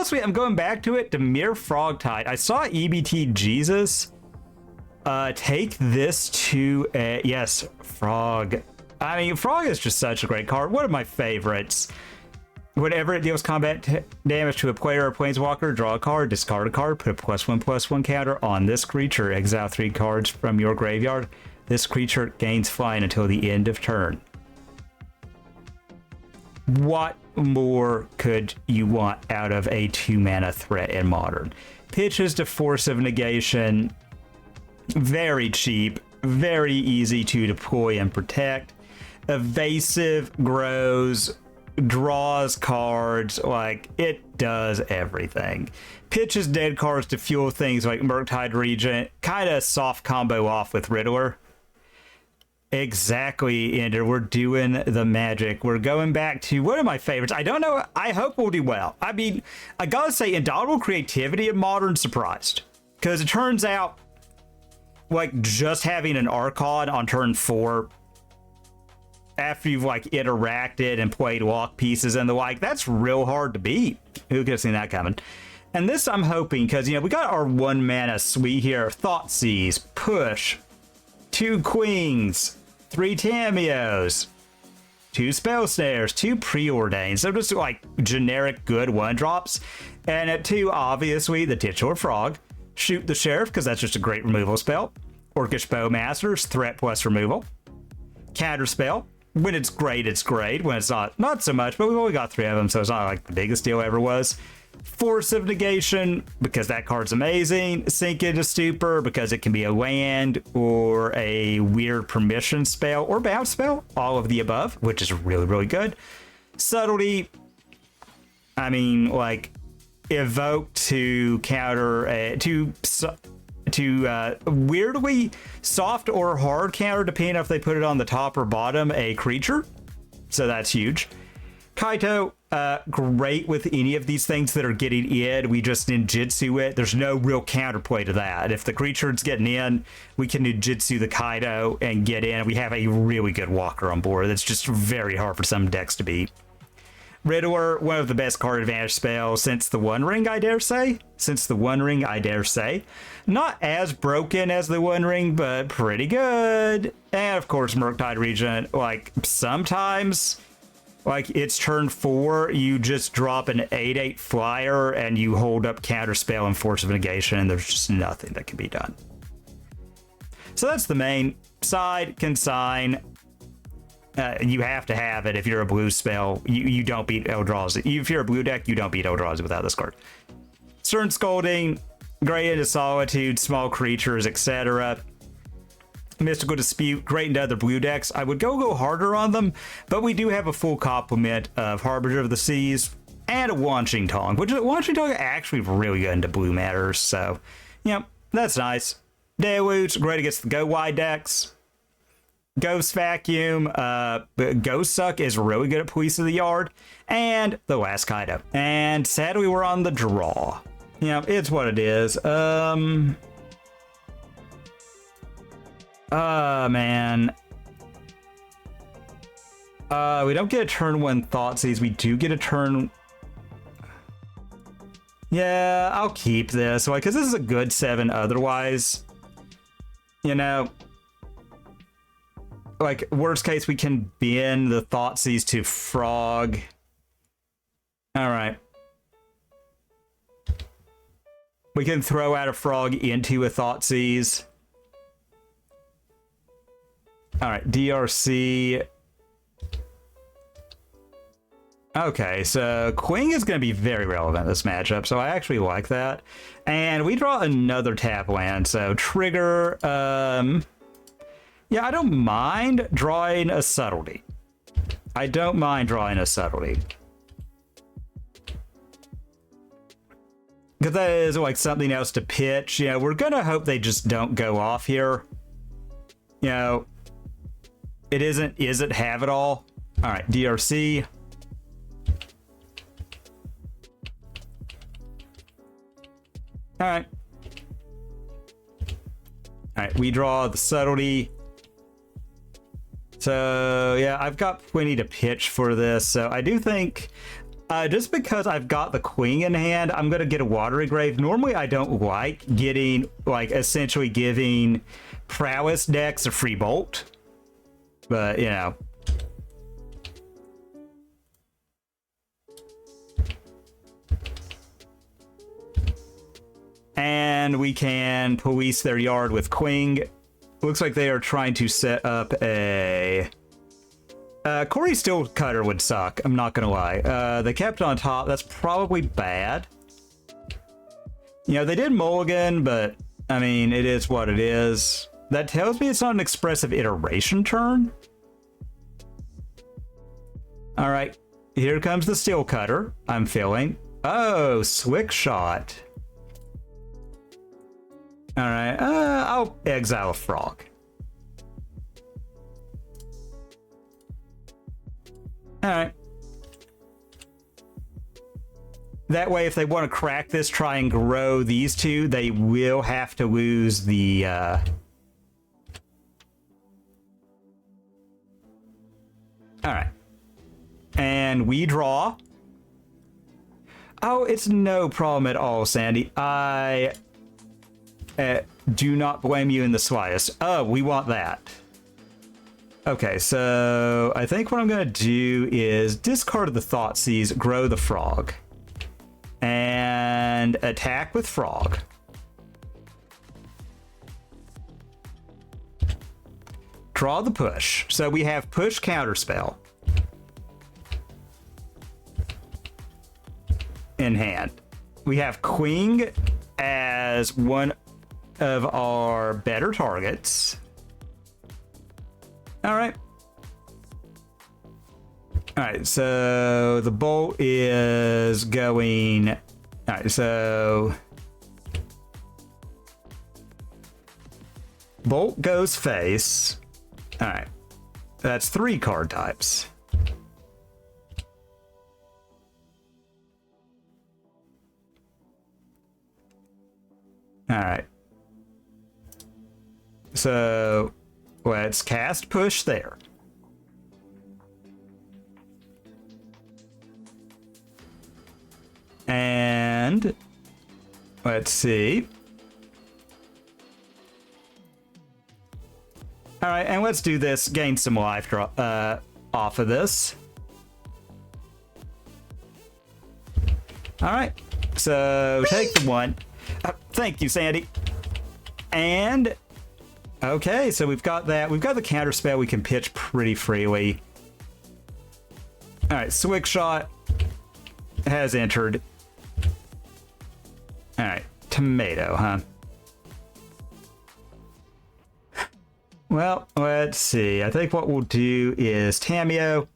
honestly, I'm going back to it. Dimir Frogtide. I saw EBT Jesus take this to yes, Frog. I mean, Frog is just such a great card. One of my favorites. Whenever it deals combat damage to a player or planeswalker, draw a card, discard a card, put a +1/+1 counter on this creature, exile 3 cards from your graveyard. This creature gains flying until the end of turn. What more could you want out of a 2-mana threat in Modern? Pitches to Force of Negation, very cheap, very easy to deploy and protect. Evasive, grows, draws cards, like it does everything. Pitches dead cards to fuel things like Murktide Regent, kind of soft combo off with Riddler. Exactly, Ender. We're doing the magic. We're going back to one of my favorites. I don't know. I hope we'll do well. I mean, I gotta say, Indomitable Creativity in Modern surprised. Because it turns out, like, just having an Archon on turn 4 after you've like interacted and played walk pieces and the like, that's real hard to beat. Who could have seen that coming? And this I'm hoping, because we got our 1-mana suite here. Thoughtseize, push, 2 Queens, 3 Tamios, 2 Spell Snares, 2 Preordains. So just like generic good 1-drops. And at 2, obviously, the Titular Frog. Shoot the Sheriff, because that's just a great removal spell. Orcish Bowmasters, threat plus removal. Counter spell. When it's great, it's great. When it's not so much, but we've only got 3 of them, so it's not like the biggest deal ever was. Force of Negation, because that card's amazing. Sink into Stupor, because it can be a land or a weird permission spell or bounce spell. All of the above, which is really, really good. Subtlety, I mean, like, evoke to counter, to weirdly soft or hard counter, depending if they put it on the top or bottom, a creature. So that's huge. Kaito, great with any of these things that are getting in. We just ninjutsu it. There's no real counterplay to that. If the creature's getting in, we can ninjutsu the Kaito and get in. We have a really good walker on board. That's just very hard for some decks to beat. Riddler, one of the best card advantage spells since the One Ring, I dare say. Not as broken as the One Ring, but pretty good. And of course, Murktide Regent, like, sometimes, like, it's turn 4, you just drop an 8/8 flyer and you hold up counter spell and Force of Negation, and there's just nothing that can be done. So that's the main side. Consign. You have to have it if you're a blue spell. You don't beat Eldrazi. If you're a blue deck, you don't beat Eldrazi without this card. Stern Scolding, great into Solitude, small creatures, etc. Mystical Dispute, great into other blue decks. I would go harder on them, but we do have a full complement of Harbinger of the Seas and a Wanching Tongue, which Wanching Tongue actually really good into blue matters. So, that's nice. Deluge, great against the go wide decks. Ghost Vacuum, Ghost Suck is really good at Police of the Yard, and the last Kaido. And sadly, we're on the draw. It's what it is. Man. We don't get a turn 1 Thoughtseize. We do get a turn... Yeah, I'll keep this, because this is a good 7 otherwise. Like, worst case, we can bend the Thoughtseize to Frog. All right. We can throw out a Frog into a Thoughtseize. All right, DRC. Okay, so Queen is going to be very relevant in this matchup, so I actually like that. And we draw another tap land, so trigger... Yeah, I don't mind drawing a Subtlety. Because that is like something else to pitch. We're going to hope they just don't go off here. It isn't have it all. All right, DRC. All right. All right, we draw the Subtlety. So, yeah, I've got plenty to pitch for this. So I do think Just because I've got the queen in hand, I'm gonna get a watery grave. Normally, I don't like getting, like, essentially giving Prowess decks a free bolt, but you know. And we can police their yard with queen. Looks like they are trying to set up a... Corey Steel Cutter would suck, I'm not gonna lie. They kept on top, that's probably bad. You know, they did mulligan, but, I mean, it is what it is. That tells me it's not an expressive iteration turn. Alright, here comes the Steel Cutter, I'm feeling. Oh, Swick Shot. Alright, I'll exile a frog. Alright. That way, if they want to crack this, try and grow these two, they will have to lose the, Alright. And we draw. Oh, it's no problem at all, Sandy. I... do not blame you in the slightest. Oh, we want that. Okay, so I think what I'm going to do is discard the Thoughtseize, grow the frog, and attack with frog. Draw the push. So we have push counterspell in hand. We have queen as one of our better targets. All right. All right, so the bolt is going... All right, so... Bolt goes face. All right. That's 3 card types. All right. So let's cast push there. And let's see. All right, and let's do this. Gain some life off of this. All right, so take the 1. Thank you, Sandy. And okay, so we've got that. We've got the counter spell. We can pitch pretty freely. All right, Swick Shot has entered. All right, tomato, huh? Well, let's see. I think what we'll do is Tameo.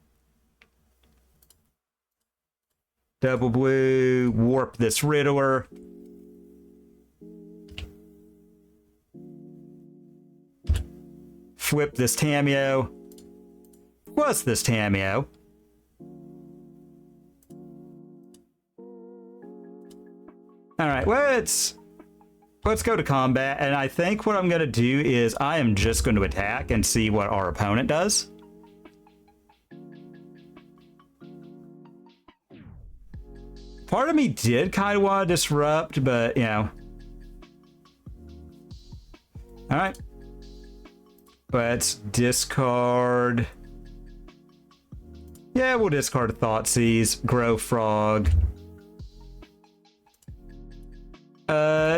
Double blue, warp this Riddler. Flip this Tameo. Plus this Tameo. All right, let's go to combat, and I think what I'm going to do is I am just going to attack and see what our opponent does. Part of me did kind of want to disrupt, but, you know. All right. Let's discard. Yeah, we'll discard a Thoughtseize, grow frog.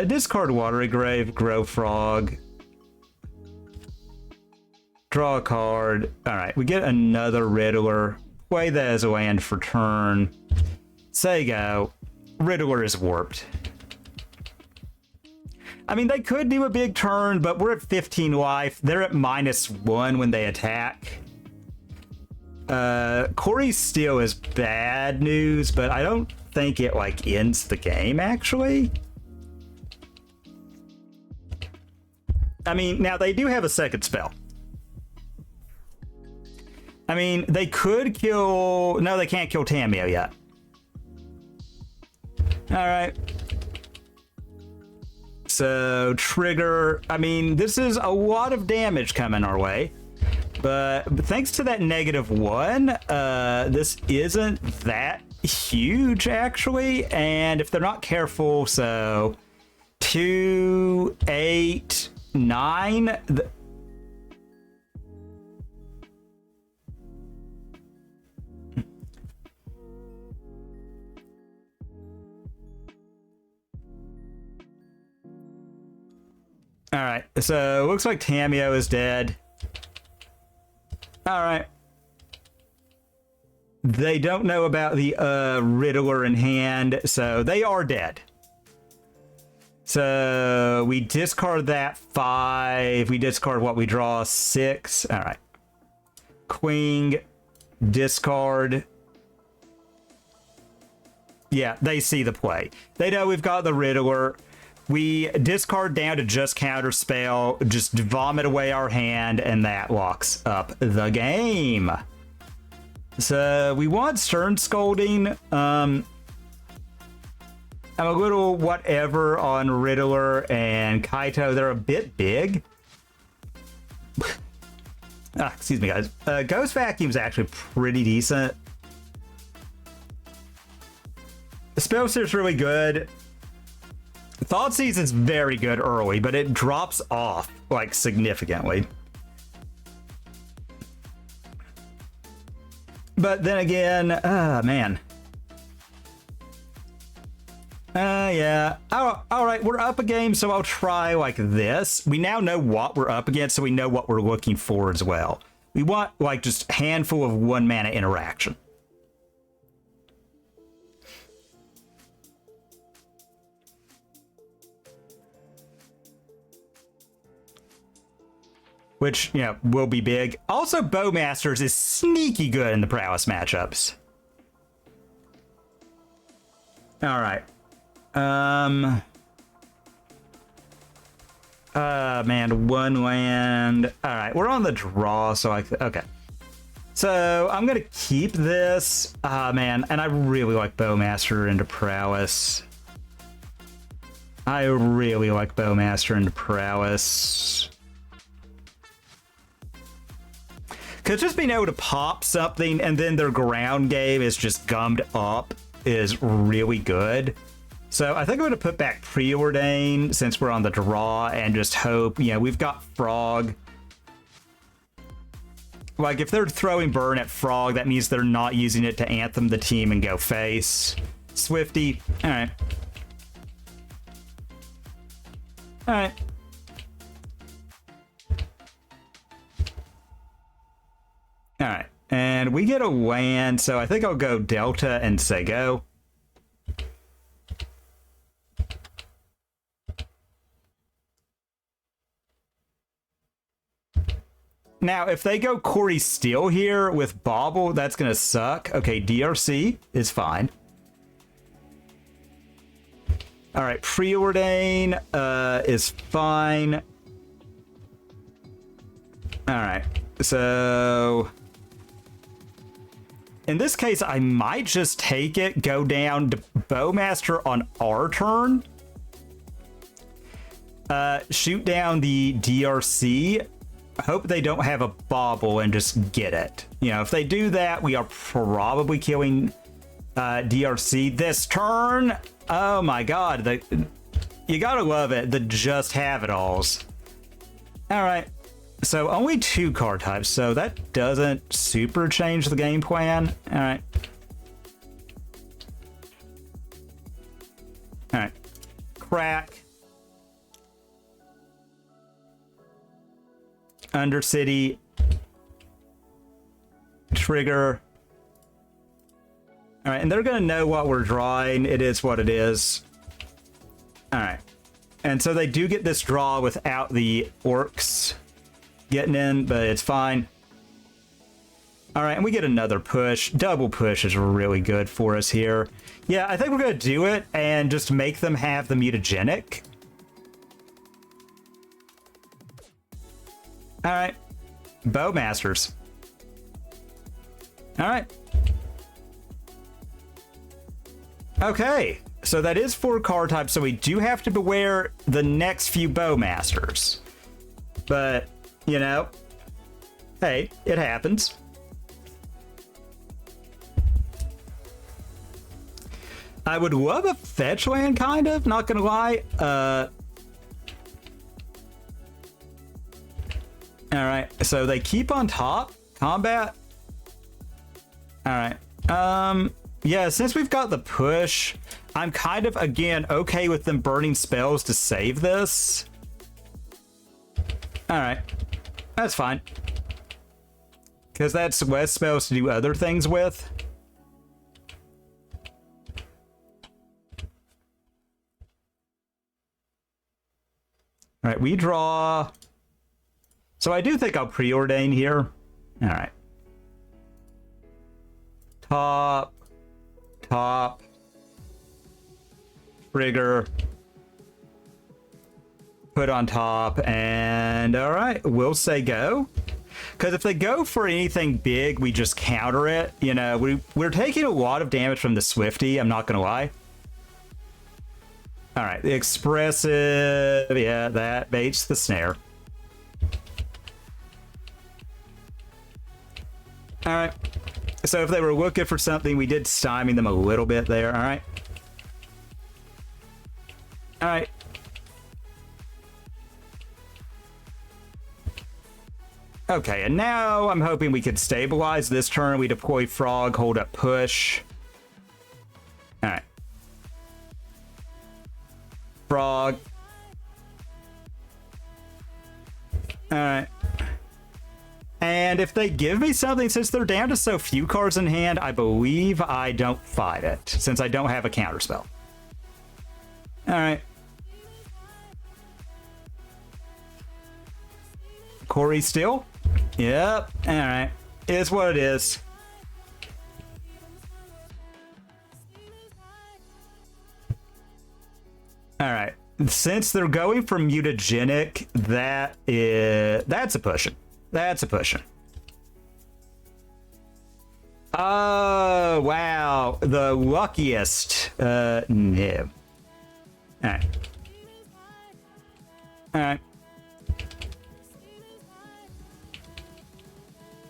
Discard Watery Grave, grow frog. Draw a card. Alright, we get another Riddler. Play that as a land for turn. Say go. Riddler is warped. I mean, they could do a big turn, but we're at 15 life. They're at -1 when they attack. Corey Steele is bad news, but I don't think it, like, ends the game, actually. I mean, now they do have a second spell. I mean, they could kill... No, they can't kill Tameo yet. Alright. So, trigger... I mean, this is a lot of damage coming our way. But thanks to that -1, this isn't that huge, actually. And if they're not careful, so 2, 8, 9. All right, so looks like Tamio is dead. All right. They don't know about the Riddler in hand, so they are dead. So we discard that 5. We discard what we draw 6. All right. Queen, discard. Yeah, they see the play. They know we've got the Riddler. We discard down to just counterspell, just vomit away our hand, and that locks up the game. So we want Stern Scolding. I'm a little whatever on Riddler and Kaito. They're a bit big. Excuse me, guys. Ghost Vacuum's actually pretty decent. Spellseer's really good. Thoughtseize is very good early, but it drops off, like, significantly. But then again, man. Yeah. Oh, all right, we're up a game, so I'll try like this. We now know what we're up against, so we know what we're looking for as well. We want, like, just a handful of 1 mana interaction. Which, you know, will be big. Also, Bowmasters is sneaky good in the Prowess matchups. All right. Man, 1 land. All right, we're on the draw, so okay. So I'm gonna keep this. Man, and I really like Bowmaster into Prowess. I really like Bowmaster into Prowess. Because just being able to pop something and then their ground game is just gummed up is really good. So I think I'm going to put back Preordain since we're on the draw and just hope, you know, we've got Frog. Like, if they're throwing Burn at Frog, that means they're not using it to Anthem the team and go face. Swifty. All right. All right. All right, and we get a land, so I think I'll go Delta and say go. Now, if they go Corey Steele here with Bauble, that's going to suck. Okay, DRC is fine. All right, Preordain is fine. All right, so in this case, I might just take it, go down to Bowmaster on our turn. Shoot down the DRC. Hope they don't have a Bauble and just get it. You know, if they do that, we are probably killing DRC this turn. Oh my god, you gotta love it, the just have it alls. All right. So only 2 card types, so that doesn't super change the game plan. All right. All right. Crack. Undercity. Trigger. All right, and they're going to know what we're drawing. It is what it is. All right. And so they do get this draw without the orcs getting in, but it's fine. All right, and we get another push. Double push is really good for us here. Yeah, I think we're going to do it and just make them have the mutagenic. All right. Bowmasters. All right. Okay, so that is 4 card types, so we do have to beware the next few Bowmasters. But, you know, hey, it happens. I would love a fetch land, kind of, not gonna lie. Alright, so they keep on top. Combat. Alright. Yeah, since we've got the push, I'm kind of, again, okay with them burning spells to save this. Alright. That's fine. Because that's West spells to do other things with. Alright, we draw... So I do think I'll preordain here. Alright. Top. Top. Trigger. Put on top. And alright, we'll say go. Because if they go for anything big, we just counter it. You know, we're taking a lot of damage from the Swifty, I'm not going to lie. Alright, the expressive. Yeah, that baits the snare. Alright. So if they were looking for something, we did stymie them a little bit there. Alright. Alright. Okay, and now I'm hoping we could stabilize this turn. We deploy Frog, hold up push. Alright. Frog. Alright. And if they give me something, since they're down to so few cards in hand, I believe I don't fight it, since I don't have a counterspell. Alright. Corey still? Yep. Alright. Is what it is. Alright. Since they're going for mutagenic, that's a pushing. That's a pushing. Oh, wow. The luckiest. No. Alright. Alright.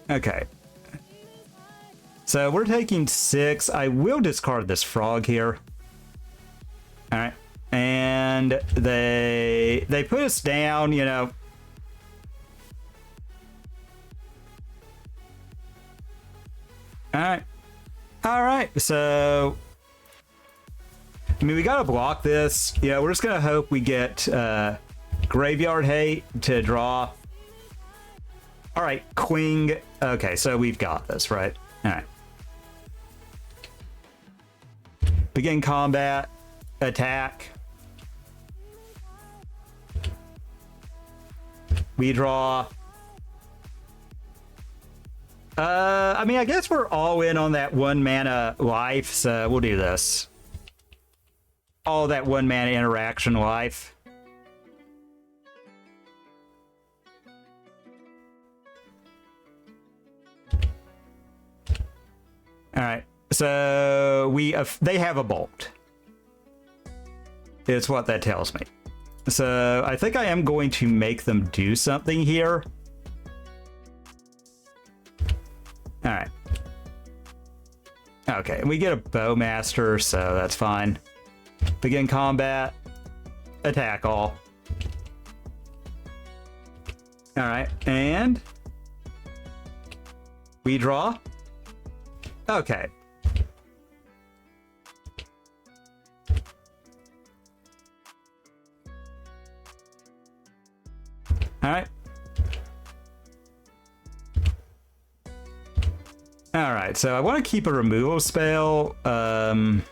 Okay. So we're taking 6. I will discard this Frog here. Alright. And they put us down, you know. Alright. Alright, so... I mean, we gotta block this. Yeah, we're just gonna hope we get Graveyard Hate to draw. Alright, Queen. Okay, so we've got this, right? Alright. Begin combat. Attack. We draw. I mean, I guess we're all in on that 1 mana life, so we'll do this. All that 1 mana interaction life. Alright, so they have a bolt. It's what that tells me. So I think I am going to make them do something here. Alright. Okay, we get a Bowmaster, so that's fine. Begin combat. Attack all. Alright, and... we draw. Okay. Alright. Alright, so I want to keep a removal spell. I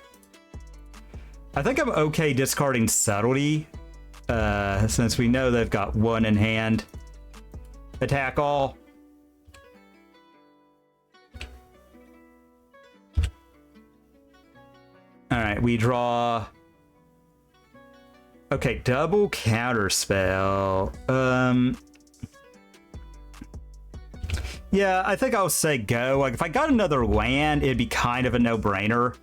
think I'm okay discarding Subtlety, since we know they've got 1 in hand. Attack all. Alright, we draw... Okay, double counterspell. Yeah, I think I'll say go. Like, if I got another land, it'd be kind of a no-brainer.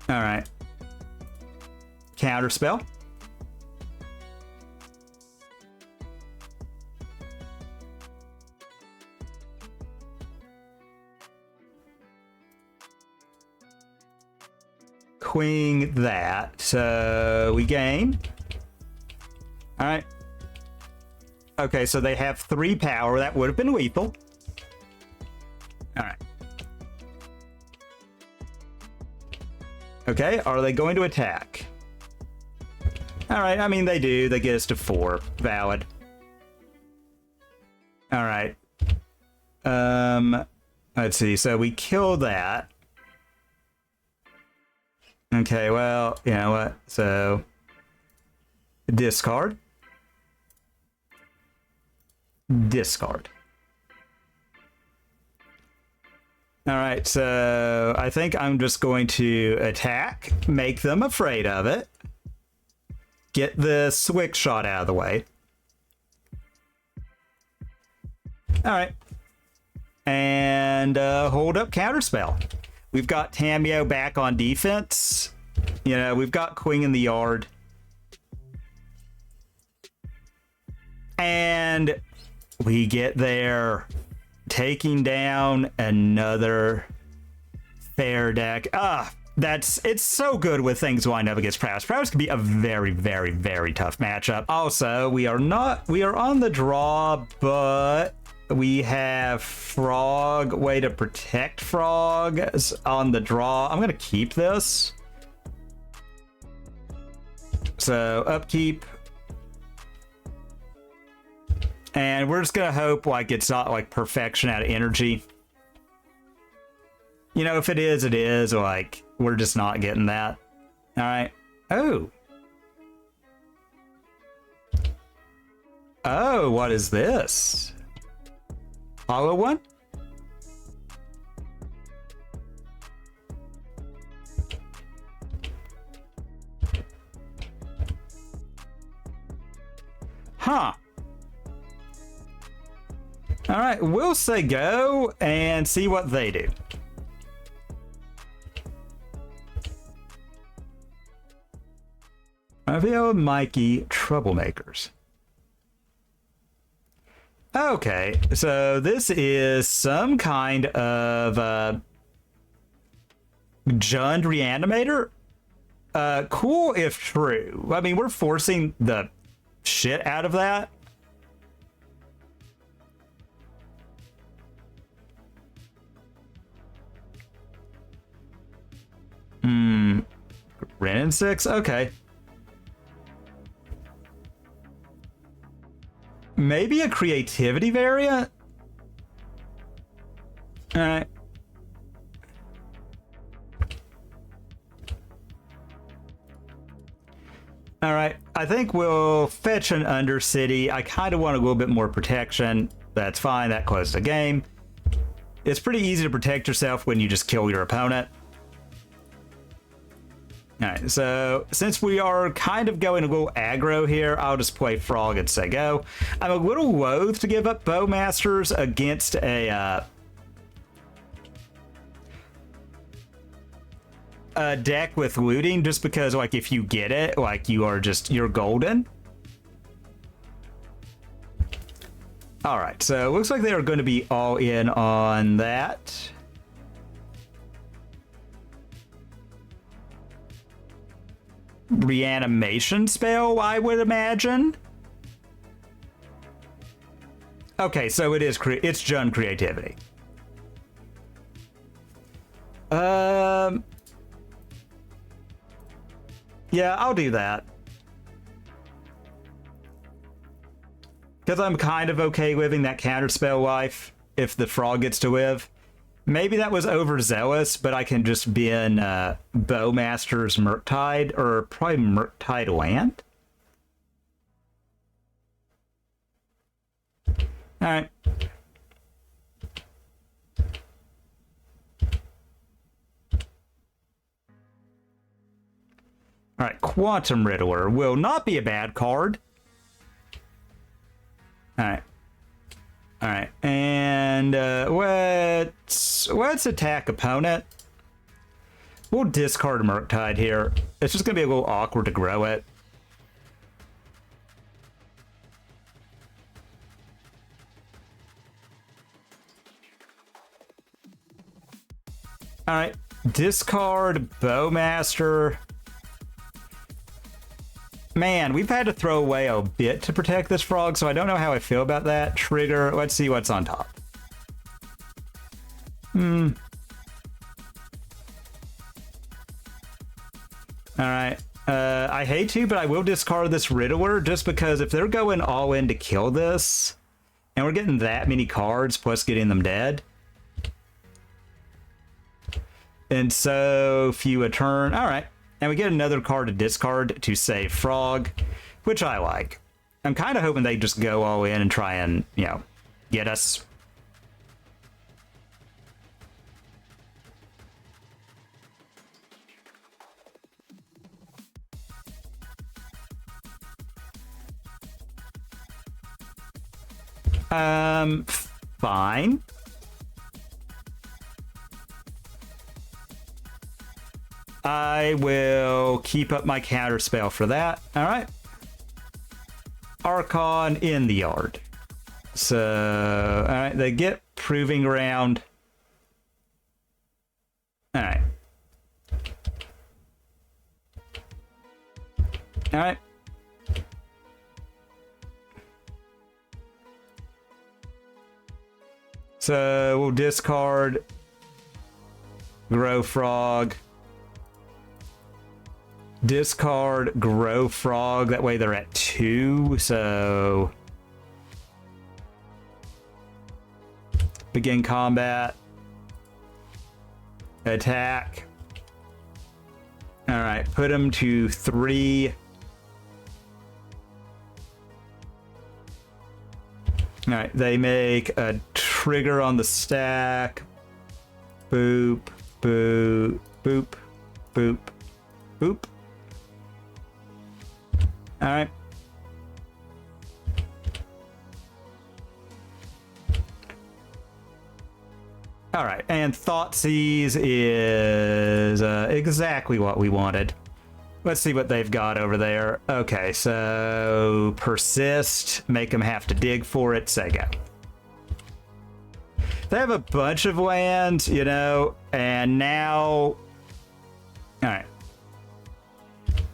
Alright. Counterspell. queen that. So we gain. All right. Okay, so they have 3 power. That would have been lethal. All right. Okay, are they going to attack? All right, I mean, they do. They get us to 4. Valid. All right. Let's see. So we kill that. Okay, well, you know what? So discard. Discard. All right, so I think I'm just going to attack, make them afraid of it, get the Swick shot out of the way. All right. And hold up counterspell. We've got Tamio back on defense. You know, we've got Queen in the yard. And we get there, taking down another fair deck. It's so good with things wind up against Prowess. Prowess can be a very, very, very tough matchup. Also, we are on the draw, but we have Frog, way to protect Frog on the draw. I'm gonna keep this. So upkeep. And we're just gonna hope like it's not like perfection out of energy. You know, if it is, it is. Like, we're just not getting that. All right. Oh. Oh, what is this? Hollow one? Huh. All right, we'll say go and see what they do. Garviel and Mikey, troublemakers. Okay, so this is some kind of Jund reanimator. Cool if true. I mean, we're forcing the shit out of that. Renin 6? Okay. Maybe a creativity variant? Alright. Alright, I think we'll fetch an Undercity. I kind of want a little bit more protection. That's fine, that closed the game. It's pretty easy to protect yourself when you just kill your opponent. Alright, so since we are kind of going a little aggro here, I'll just play Frog and say go. I'm a little loath to give up Bowmasters against a deck with looting, just because like if you get it, like you're golden. Alright, so it looks like they are going to be all in on that. Reanimation spell, I would imagine. Okay, so it's Jund creativity. Yeah, I'll do that. Because I'm kind of okay living that counterspell life if the Frog gets to live. Maybe that was overzealous, but I can just be in Bowmaster's Murktide, or probably Murktide Land. Alright. Alright, Quantum Riddler will not be a bad card. Alright. Alright, and let's attack opponent. We'll discard Murktide here. It's just gonna be a little awkward to grow it. Alright, Discard Bowmaster. Man, we've had to throw away a bit to protect this frog, so I don't know how I feel about that. Trigger, let's see what's on top. Alright. I hate to, but I will discard this Riddler just because if they're going all in to kill this, and we're getting that many cards plus getting them dead. And so, few a turn. Alright. And we get another card to discard to save Frog, which I like. I'm kind of hoping they just go all in and try and, you know, get us. Fine. I will keep up my counter spell for that. All right. Archon in the yard. So, all right, they get Proving Ground. All right. All right. So we'll discard Grow Frog. Discard Grow Frog. That way they're at 2. So begin combat. Attack. All right, put them to 3. All right, they make a trigger on the stack. Boop, boop, boop, boop, boop. All right. All right, and Thoughtseize is exactly what we wanted. Let's see what they've got over there. Okay, so Persist, make them have to dig for it, say go. They have a bunch of lands, you know, and now... All right.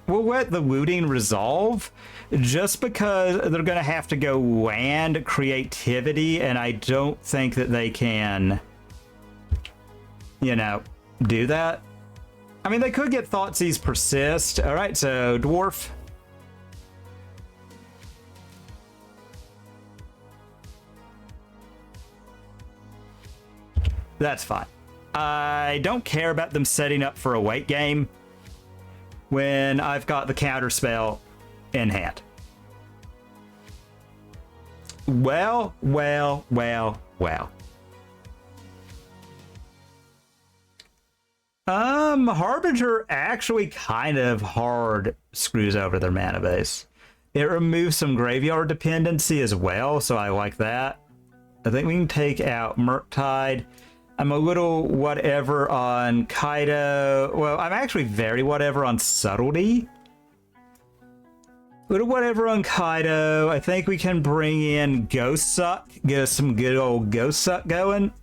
We'll let the looting resolve, just because they're going to have to go land creativity, and I don't think that they can, you know, do that. I mean, they could get Thoughtseize Persist. All right, so Dwarf. That's fine. I don't care about them setting up for a wait game when I've got the counter spell in hand. Well. Harbinger actually kind of hard screws over their mana base. It removes some graveyard dependency as well, so I like that. I think we can take out Murktide. I'm a little whatever on Kaido. Well, I'm actually very whatever on Subtlety. Little whatever on Kaido. I think we can bring in Ghost Suck, get us some good old Ghost Suck going,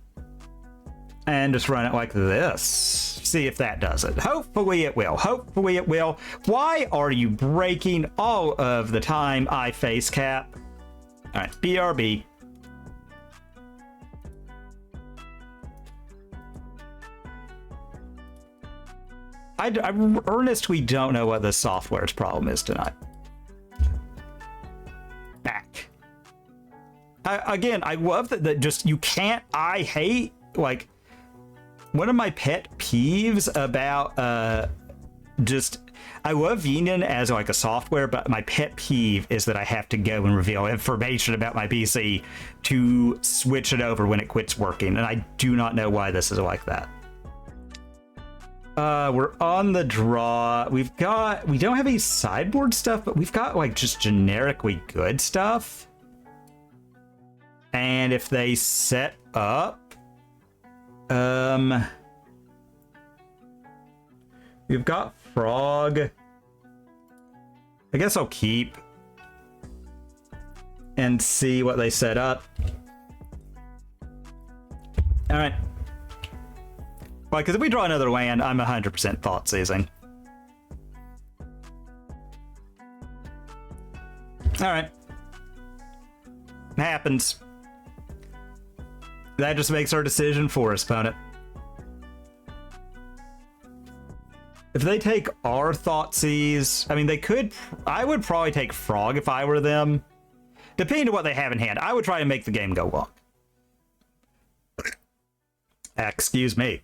and just run it like this. See if that does it. Hopefully it will. Hopefully it will. Why are you breaking all of the time I face cap? All right, BRB. I earnestly don't know what the software's problem is tonight. Back. Again, I love that just you can't. I hate, like, one of my pet peeves about just, I love Yena as like a software, but my pet peeve is that I have to go and reveal information about my PC to switch it over when it quits working, and I do not know why this is like that. We're on the draw. We don't have any sideboard stuff, but we've got like just generically good stuff. And if they set up, we've got Frog. I guess I'll keep and see what they set up. All right. Like, because if we draw another land, I'm 100% thought seizing. Alright. Happens. That just makes our decision for us, opponent. If they take our Thoughtseize, I mean, they could... I would probably take Frog if I were them. Depending on what they have in hand, I would try to make the game go long. Excuse me.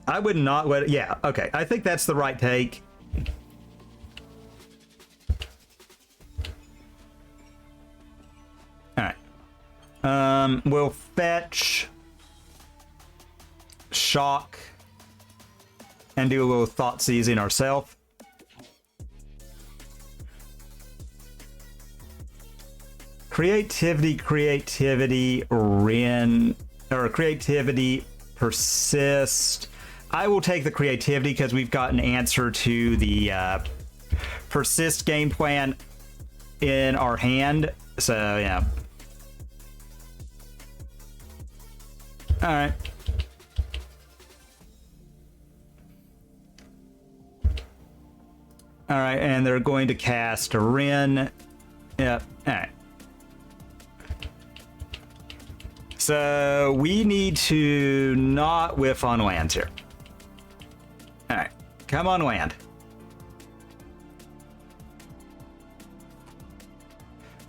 I would not let... Yeah, okay. I think that's the right take. Alright. We'll fetch... Shock... And do a little thought seizing ourselves. Creativity, Ren... Or creativity, persist... I will take the creativity because we've got an answer to the persist game plan in our hand. So, yeah. All right. All right, and they're going to cast a Ren. Yep. All right. So we need to not whiff on lands here. All right, come on, land.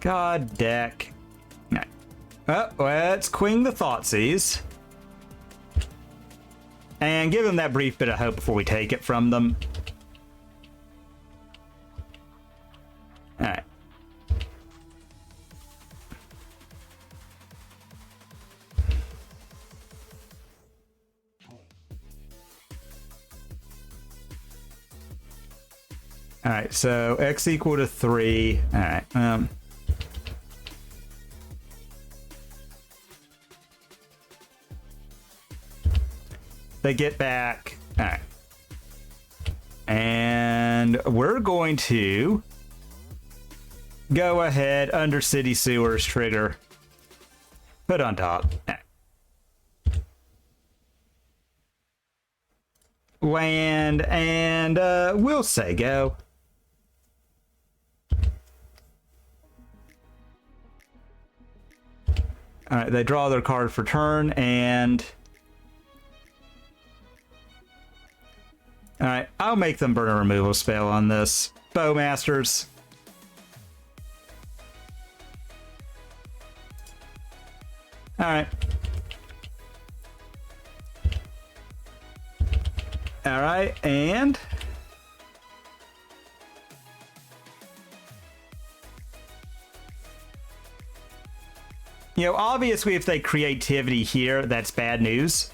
God, deck. All right. Oh, let's Queen the Thoughtseize. And give them that brief bit of hope before we take it from them. All right. All right, so x equal to 3. All right. They get back. All right. And we're going to go ahead, under City Sewers trigger. Put on top. All right. Land, and we'll say go. All right, they draw their card for turn, and... All right, I'll make them burn a removal spell on this. Bowmasters. All right. All right, and... You know, obviously, if they creativity here, that's bad news.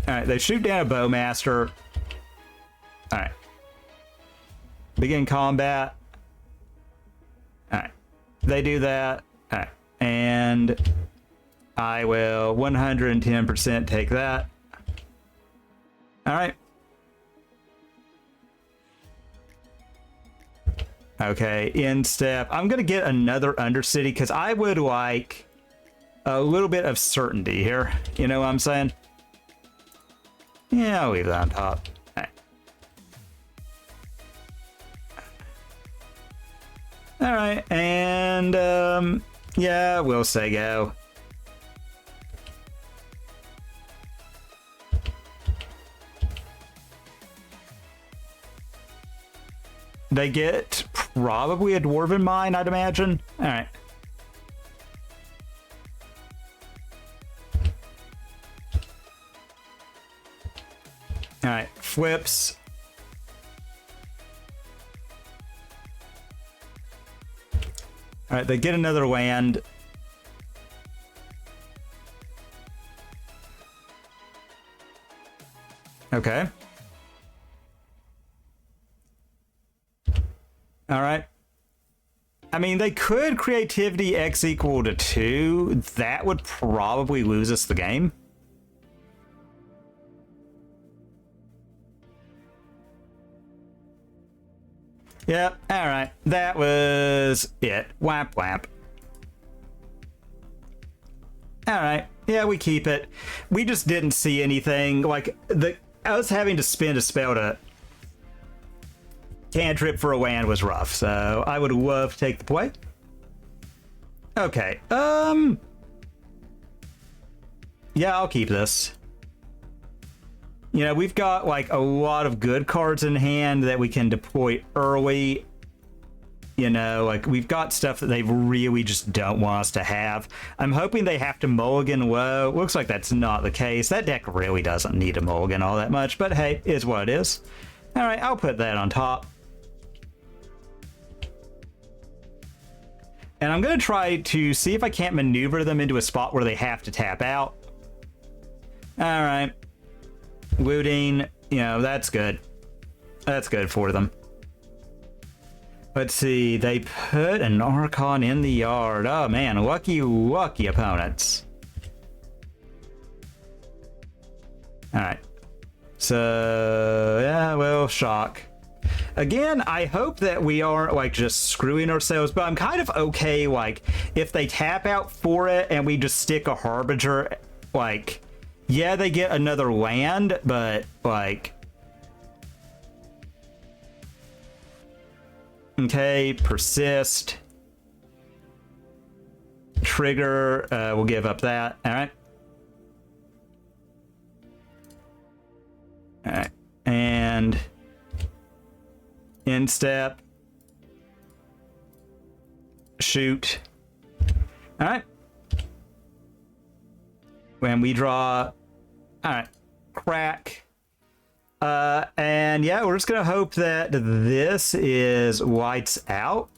All right, they shoot down a Bowmaster. All right. Begin combat. All right. They do that. All right. And I will 110% take that. All right. Okay, in step. I'm going to get another Undercity because I would like a little bit of certainty here. You know what I'm saying? Yeah, I'll leave that on top. All right. All right, and yeah, we'll say go. They get probably a Dwarven Mine, I'd imagine. All right. All right, flips. All right, they get another land. Okay. All right. I mean, they could creativity x equal to 2. That would probably lose us the game. Yep, alright. That was it. Whap whap. Alright. Yeah, we keep it. We just didn't see anything. Like, us having to spend a spell to cantrip for a WAN was rough, so I would love to take the play. Okay, yeah, I'll keep this. You know, we've got like a lot of good cards in hand that we can deploy early. You know, like we've got stuff that they really just don't want us to have. I'm hoping they have to mulligan low. Looks like that's not the case. That deck really doesn't need a mulligan all that much, but hey, is what it is. All right, I'll put that on top. And I'm going to try to see if I can't maneuver them into a spot where they have to tap out. All right. Looting, you know, that's good. That's good for them. Let's see. They put an Archon in the yard. Oh, man. Lucky, lucky opponents. All right. So, yeah, well, shock. Again, I hope that we aren't like just screwing ourselves, but I'm kind of okay like if they tap out for it and we just stick a Harbinger, like, yeah, they get another land, but like, okay, persist, trigger, we'll give up that. All right. All right. And instep, shoot. All right. When we draw, all right, crack. And yeah, we're just gonna hope that this is lights out.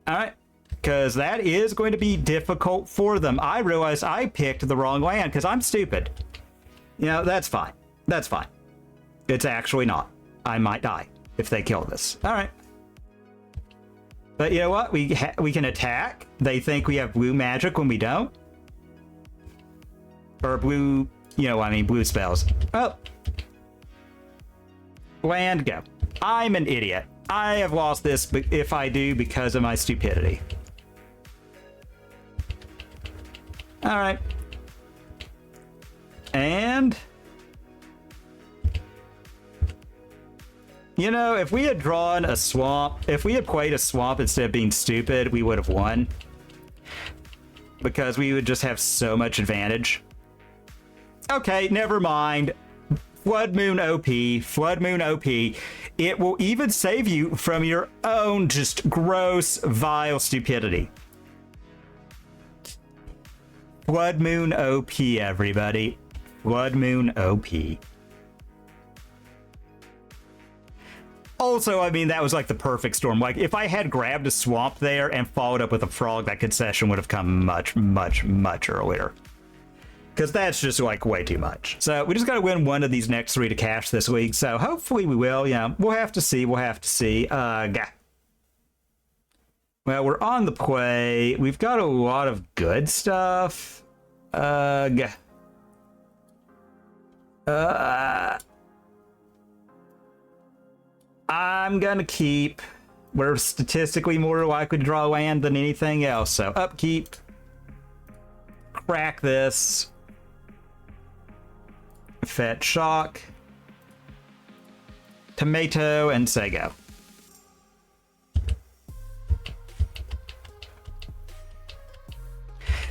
All right, because that is going to be difficult for them. I realized I picked the wrong land because I'm stupid. You know, that's fine. That's fine. It's actually not. I might die if they kill this. All right. But you know what? We can attack. They think we have blue magic when we don't. Or blue, you know, I mean blue spells. Oh. Land, go. I'm an idiot. I have lost this, if I do, because of my stupidity. All right. And you know, if we had drawn a swamp, if we had played a swamp instead of being stupid, we would have won. Because we would just have so much advantage. Okay, never mind. Flood Moon OP, Flood Moon OP. It will even save you from your own just gross, vile stupidity. Flood Moon OP, everybody. Flood Moon OP. Also, I mean, that was like the perfect storm. Like, if I had grabbed a swamp there and followed up with a frog, that concession would have come much, much, much earlier. Because that's just, like, way too much. So, we just got to win one of these next three to cash this week. So, hopefully we will. Yeah, we'll have to see. We'll have to see. Well, we're on the play. We've got a lot of good stuff. I'm gonna keep. We're statistically more likely to draw land than anything else, so upkeep. Crack this. Fetch shock. Tomato and say go.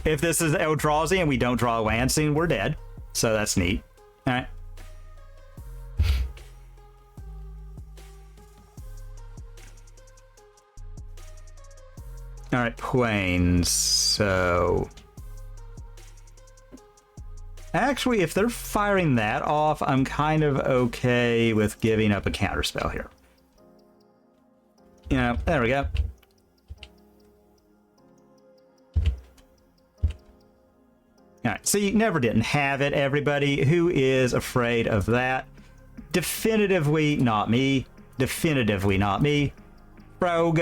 If this is Eldrazi and we don't draw a land scene, we're dead. So that's neat. All right. All right, planes. So actually, if they're firing that off, I'm kind of okay with giving up a counterspell here. You know, there we go. All right, so you never didn't have it, everybody. Who is afraid of that? Definitively not me. Definitively not me. Rogue.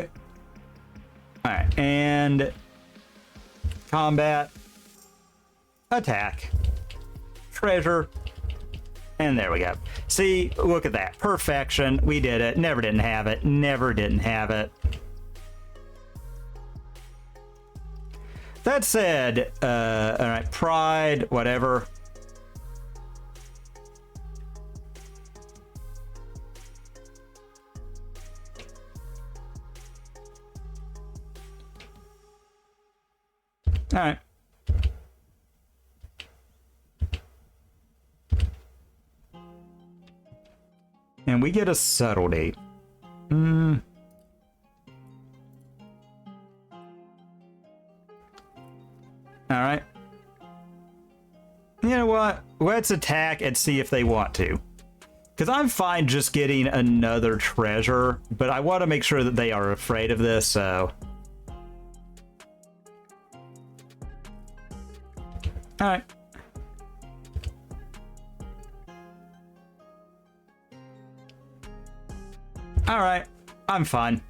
All right, and combat, attack, treasure, And there we go. See, look at that. Perfection. We did it. Never didn't have it. Never didn't have it. That said, all right, pride, whatever. All right. And we get a subtlety. All right. You know what? Let's attack and see if they want to. Because I'm fine just getting another treasure, but I want to make sure that they are afraid of this, so... Alright. Alright. I'm fine.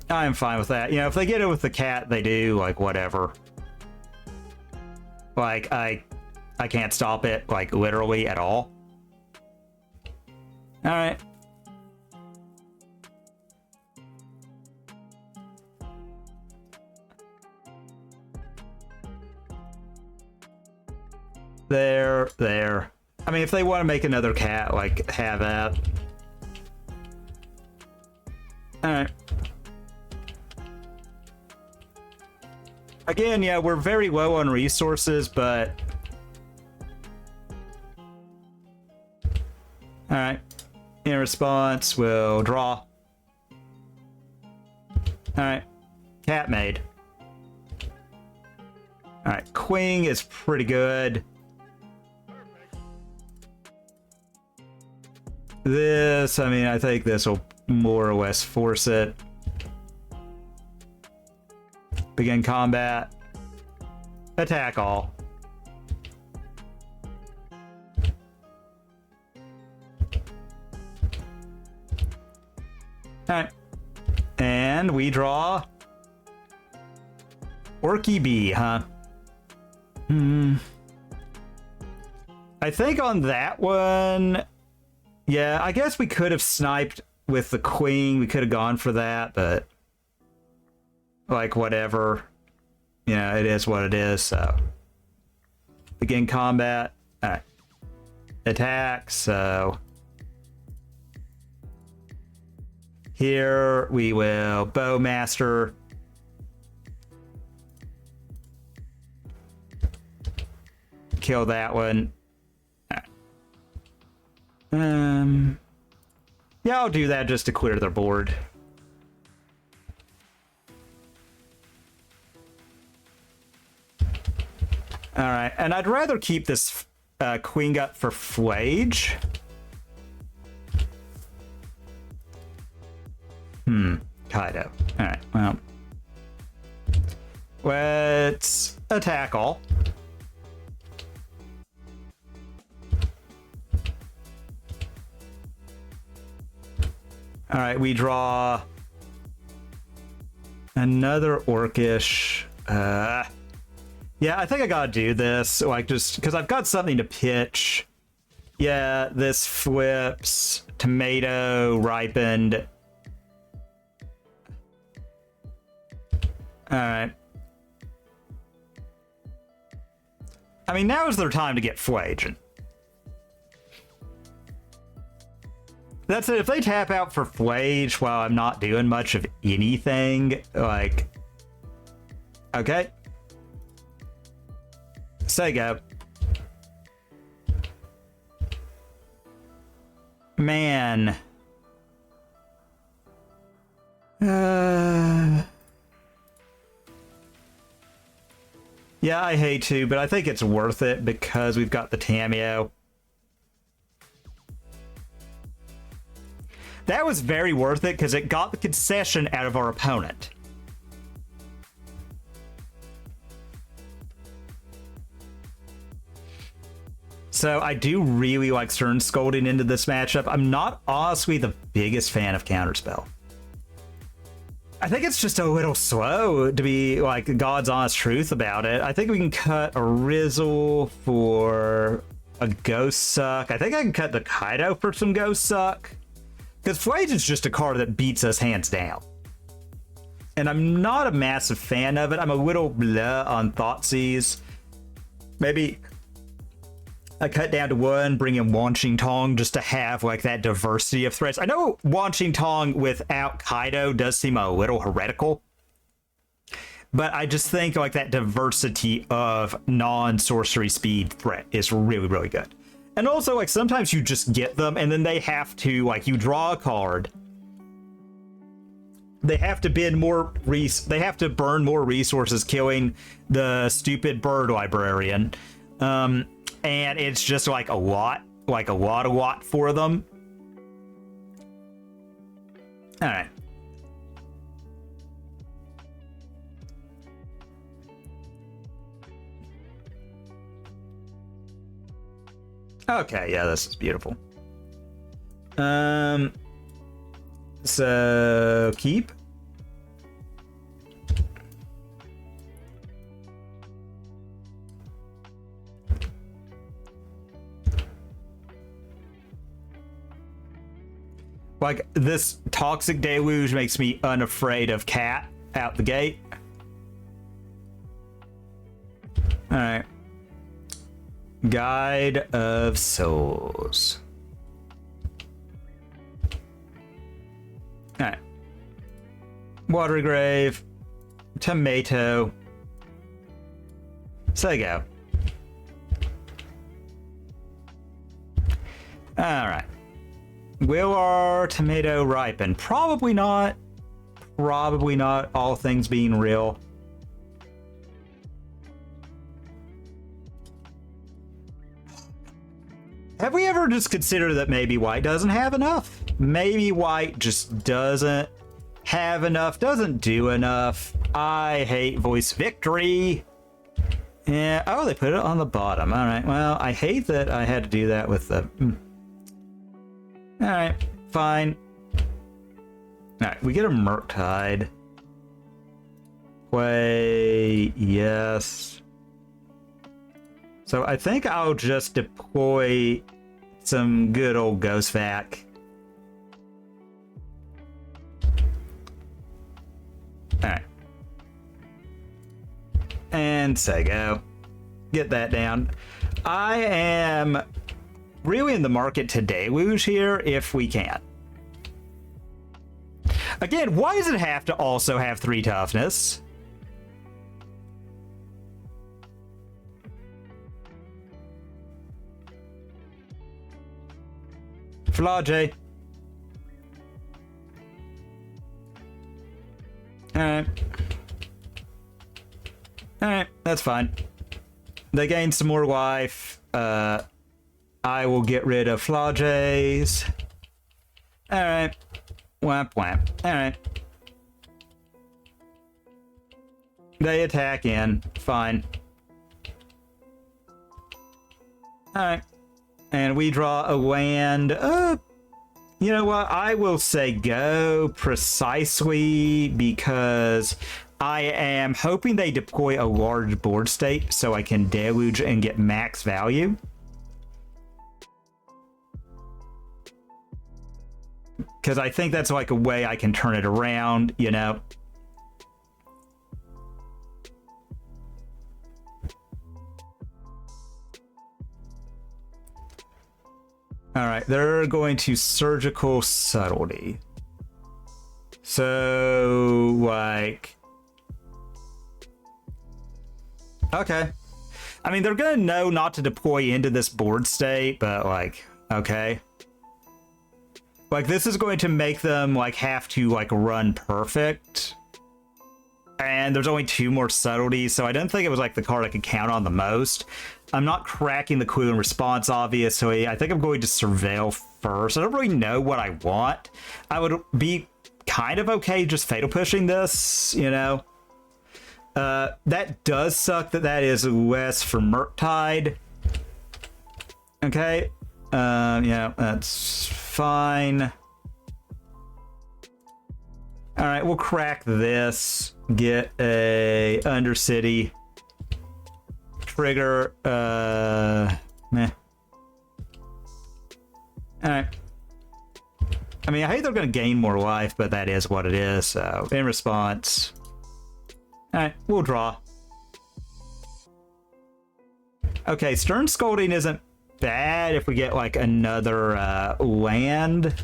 I'm fine with that. You know, if they get it with the cat, they do, like, whatever. Like, I can't stop it, like, literally at all. Alright. There. I mean, if they want to make another cat, like, have that. Alright. Again, yeah, we're very low on resources, but... Alright. In response, we'll draw. Alright. Cat made. Alright, Queen is pretty good. This, I mean, I think this will more or less force it. Begin combat. Attack all. Alright. And we draw Orky Bee, huh? I think on that one, yeah, I guess we could have sniped with the Queen. We could have gone for that, but like, whatever. You know, it is what it is, so. Begin combat. Alright. Attack, so. Here we will Bowmaster. Kill that one. Yeah, I'll do that just to clear their board. Alright, and I'd rather keep this Queen up for Flage. Kaido. Alright, well. Let's attack all. Alright, we draw another Orcish. Yeah, I think I gotta do this, like, just because I've got something to pitch. Yeah, this flips. Tomato ripened. Alright. I mean, now is their time to get Flage. That's it. If they tap out for Flage while I'm not doing much of anything, like... Okay. Say go. Man. Yeah, I hate to, but I think it's worth it because we've got the Tameo. That was very worth it because it got the concession out of our opponent. So I do really like Stern Scolding into this matchup. I'm not honestly the biggest fan of Counterspell. I think it's just a little slow, to be like God's honest truth about it. I think we can cut a Rizzle for a Ghost Suck. I think I can cut the Kaido for some Ghost Suck. Because Flage is just a card that beats us hands down. And I'm not a massive fan of it. I'm a little blah on Thoughtseize. Maybe I cut down to one, bring in Wanching Tong just to have like that diversity of threats. I know Wanching Tong without Kaido does seem a little heretical. But I just think like that diversity of non-sorcery speed threat is really, really good. And also like sometimes you just get them and then they have to like you draw a card. They have to burn more resources killing the stupid bird librarian. And it's just like a lot for them. All right. Okay, yeah, this is beautiful. So keep. Like this toxic deluge makes me unafraid of cat out the gate. All right. Guide of Souls. All right. Water Grave. Tomato. So there you go. All right. Will our tomato ripen? Probably not. Probably not, all things being real. Have we ever just considered that maybe white doesn't have enough? Maybe white just doesn't have enough, doesn't do enough. I hate voice victory. Yeah, oh, they put it on the bottom. All right, well, I hate that I had to do that with the... All right, fine. All right, we get a Murktide. Play, yes. So I think I'll just deploy some good old Ghost Vac. All right. And Sego. Get that down. I am really in the market to deluge here if we can. Again, why does it have to also have 3 toughness? Flage. Alright. Alright, that's fine. They gain some more life. I will get rid of Flages. Alright. Whap whap. Alright. They attack in. Fine. Alright. And we draw a land. You know what? I will say go precisely because I am hoping they deploy a large board state so I can deluge and get max value. Because I think that's like a way I can turn it around, you know. All right, they're going to surgical subtlety. So, like... Okay. I mean, they're going to know not to deploy into this board state, but, like, okay. Like, this is going to make them, like, have to, like, run perfect. And there's only 2 more subtleties, so I don't think it was, like, the card I could count on the most. I'm not cracking the clue and response, obviously. I think I'm going to surveil first. I don't really know what I want. I would be kind of okay just fatal pushing this, you know. That does suck that is less for Murktide. Okay. Yeah, that's fine. All right, we'll crack this. Get a Undercity. Trigger, meh. Alright. I mean, I hate they're going to gain more life, but that is what it is. So, in response... Alright, we'll draw. Okay, Stern Scolding isn't bad if we get, like, another land.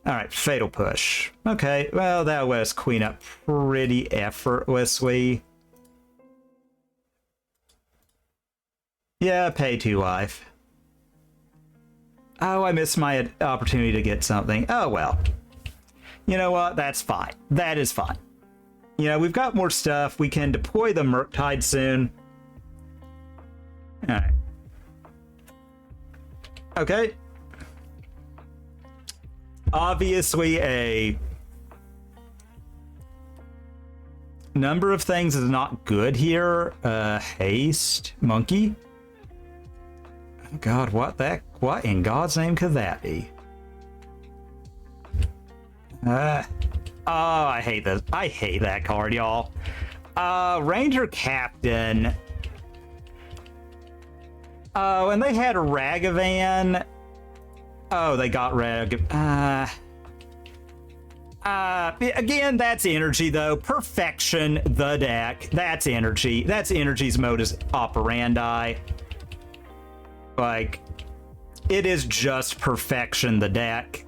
Alright, Fatal Push. Okay, well, that'll let us clean up pretty effortlessly. Yeah, pay 2 life. Oh, I missed my opportunity to get something. Oh, well. You know what? That's fine. That is fine. You know, we've got more stuff. We can deploy the Murktide soon. Alright. Okay. Obviously, a number of things is not good here. Haste. Monkey. Oh God, what in God's name could that be? Oh, I hate this. I hate that card, y'all. Ranger Captain. Oh, and they had a Ragavan. Oh, they got again, that's energy, though. Perfection, the deck. That's energy. That's energy's modus operandi. Like, it is just perfection, the deck.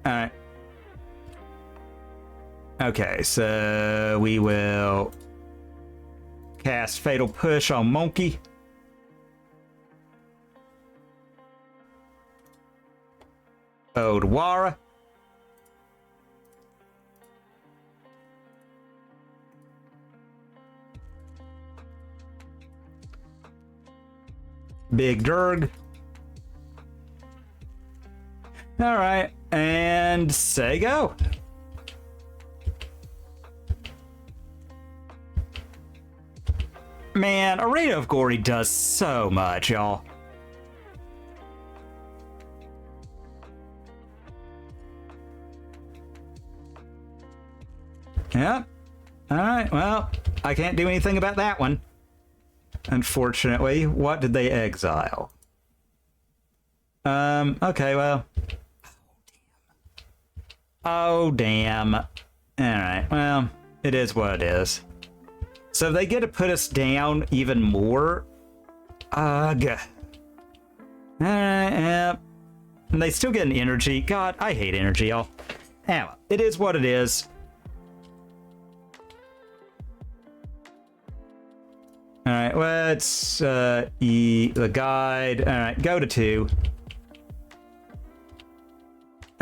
Alright. Okay, so we will cast Fatal Push on Monkey. Odawara. Big Durg. All right, and say go. Man, Arena of Glory does so much, y'all. Yep. All right, well, I can't do anything about that one. Unfortunately, what did they exile? Okay, well. Oh, damn. Alright, well, it is what it is. So they get to put us down even more. Ugh. Alright, yeah. And they still get an energy. God, I hate energy, y'all. Anyway, it is what it is. Alright, let's the guide. Alright, go to 2.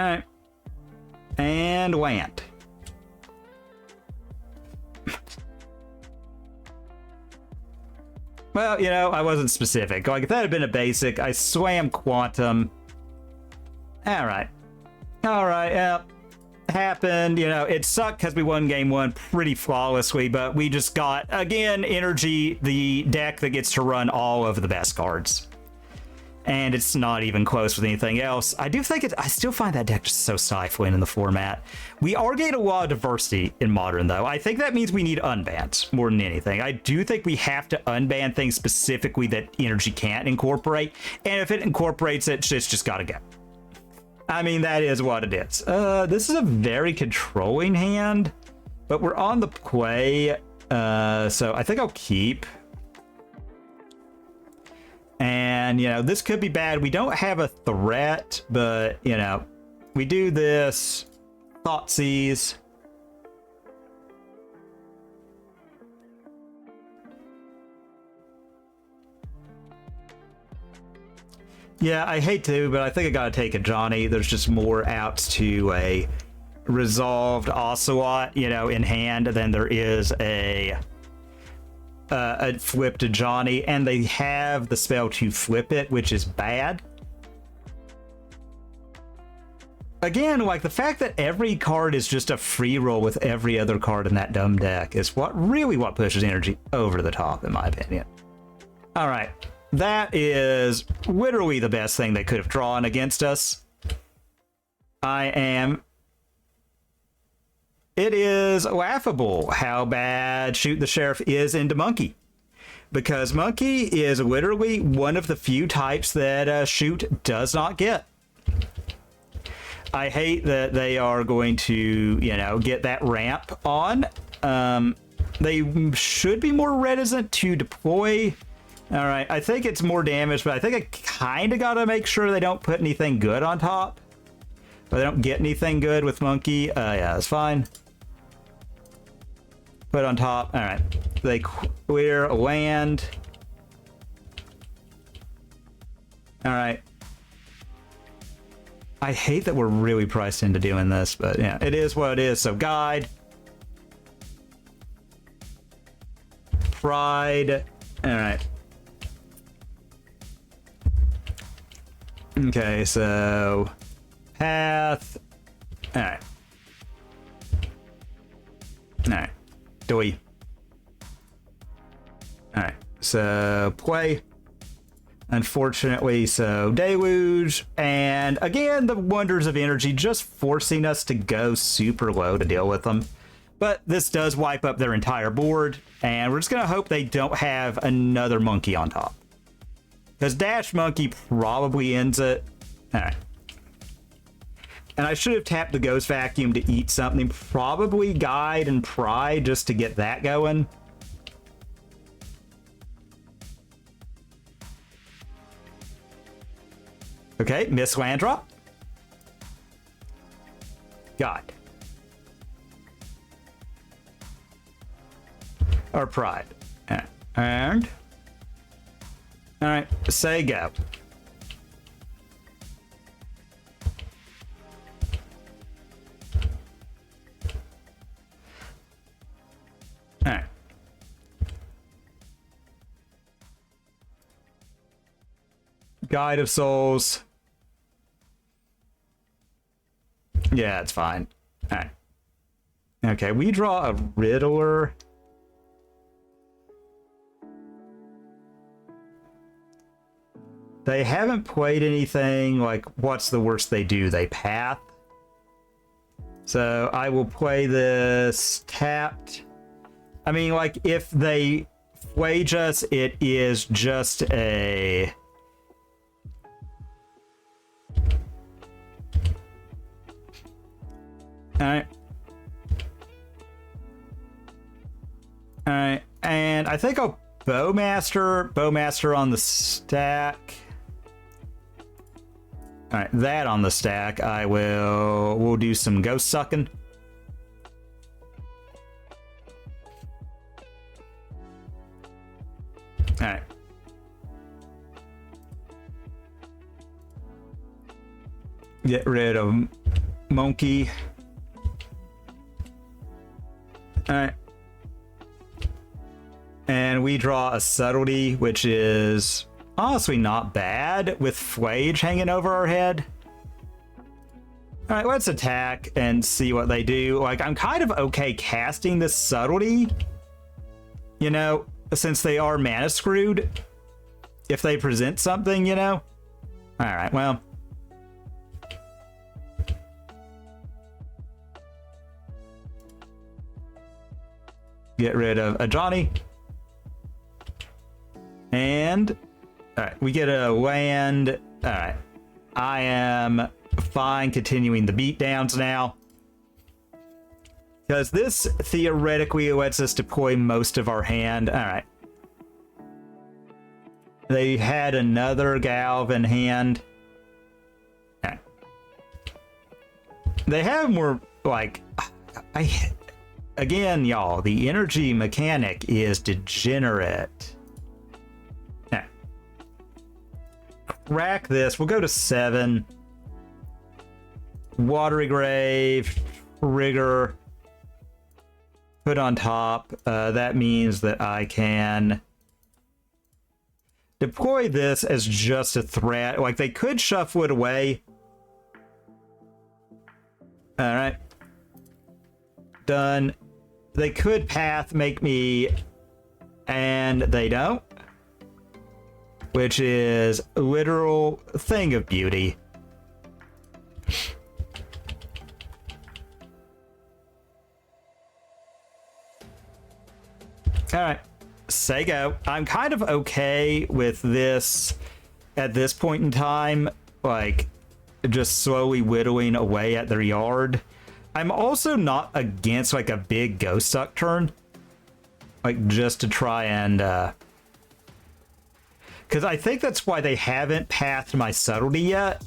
Alright. And land. Well, you know, I wasn't specific. Like, if that had been a basic, I swam Quantum. Alright. Alright, yeah. Happened, you know, it sucked because we won game 1 pretty flawlessly, but we just got, again, energy, the deck that gets to run all of the best cards. And it's not even close with anything else. I do think I still find that deck just so stifling in the format. We are getting a lot of diversity in Modern, though. I think that means we need unbans more than anything. I do think we have to unban things specifically that energy can't incorporate. And if it incorporates it, it's just gotta go. I mean, that is what it is. This is a very controlling hand, but we're on the play. So I think I'll keep. And, you know, this could be bad. We don't have a threat, but, you know, we do this. Thoughtseize. Yeah, I hate to, but I think I gotta take a Johnny. There's just more outs to a resolved Ocelot, you know, in hand than there is a flip to Johnny, and they have the spell to flip it, which is bad. Again, like, the fact that every card is just a free roll with every other card in that dumb deck is what pushes energy over the top, in my opinion. All right, that is literally the best thing they could have drawn against us. It it is laughable how bad Shoot the Sheriff is into Monkey. Because Monkey is literally one of the few types that Shoot does not get. I hate that they are going to, you know, get that ramp on. They should be more reticent to deploy. All right, I think it's more damage, but I think I kind of got to make sure they don't put anything good on top. But they don't get anything good with Monkey. Yeah, that's fine. Put on top. All right. They clear land. All right. I hate that we're really priced into doing this, but yeah, it is what it is. So guide. Pride. All right. Okay, so path. All right. All right. Doi. All right. So play. Unfortunately, so deluge. And again, the wonders of energy just forcing us to go super low to deal with them. But this does wipe up their entire board, and we're just going to hope they don't have another monkey on top. Because Dash Monkey probably ends it. All right. And I should have tapped the Ghost Vacuum to eat something. Probably Guide and Pride just to get that going. Okay, miss land drop. God. Or Pride. And all right, say go. All right. Guide of Souls. Yeah, it's fine. All right. Okay, we draw a Riddler. They haven't played anything like, what's the worst they do? They path. So I will play this tapped. I mean, like, if they wage us, it is just a... Alright. Alright, and I think I'll Bowmaster on the stack. Alright, that on the stack. We'll do some ghost sucking. Alright. Get rid of Monkey. Alright. And we draw a Subtlety, which is honestly not bad with Flage hanging over our head. Alright, let's attack and see what they do. Like, I'm kind of okay casting this Subtlety, you know, since they are mana screwed. If they present something, you know. Alright, well. Get rid of a Johnny. And, alright, we get a land. Alright, I am fine continuing the beatdowns now. Because this theoretically lets us deploy most of our hand. Alright. They had another Galv in hand. Alright. They have more, like, again, y'all, the energy mechanic is degenerate. Rack this. We'll go to 7. Watery Grave. Trigger. Put on top. That means that I can deploy this as just a threat. Like, they could shuffle it away. Alright. Done. They could path make me, and they don't. Which is a literal thing of beauty. All right, say go. I'm kind of okay with this at this point in time, like just slowly whittling away at their yard. I'm also not against like a big ghost suck turn, like just to try and because I think that's why they haven't pathed my subtlety yet,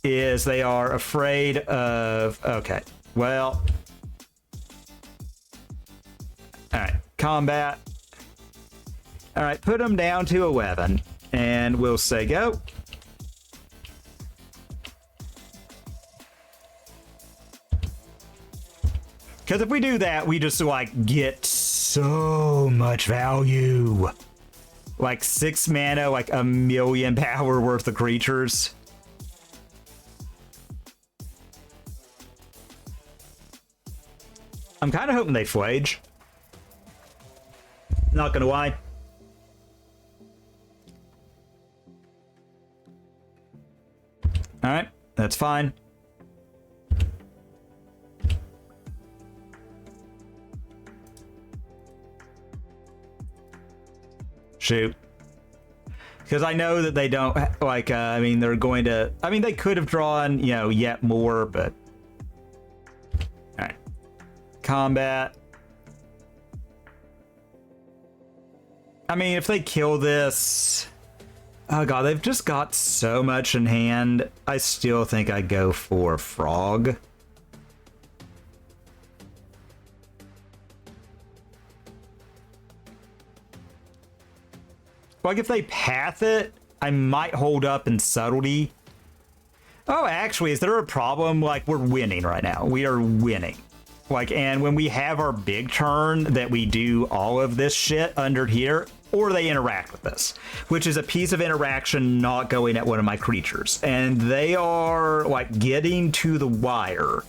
is they are afraid of, okay, well, all right, combat. All right, put them down to 11, and we'll say go. Because if we do that, we just like get so much value. Like 6 mana, like 1,000,000 power worth of creatures. I'm kind of hoping they flage. Not gonna lie. All right, that's fine. Shoot. Because I know that they don't, like, I mean, they're going to, I mean, they could have drawn, you know, yet more, but... Alright. Combat. I mean, if they kill this... Oh god, they've just got so much in hand. I still think I'd go for Frog. Like, if they path it, I might hold up in subtlety. Oh, actually, is there a problem? Like, we're winning right now. We are winning. Like, and when we have our big turn that we do all of this shit under here, or they interact with this, which is a piece of interaction not going at one of my creatures. And they are, like, getting to the wire.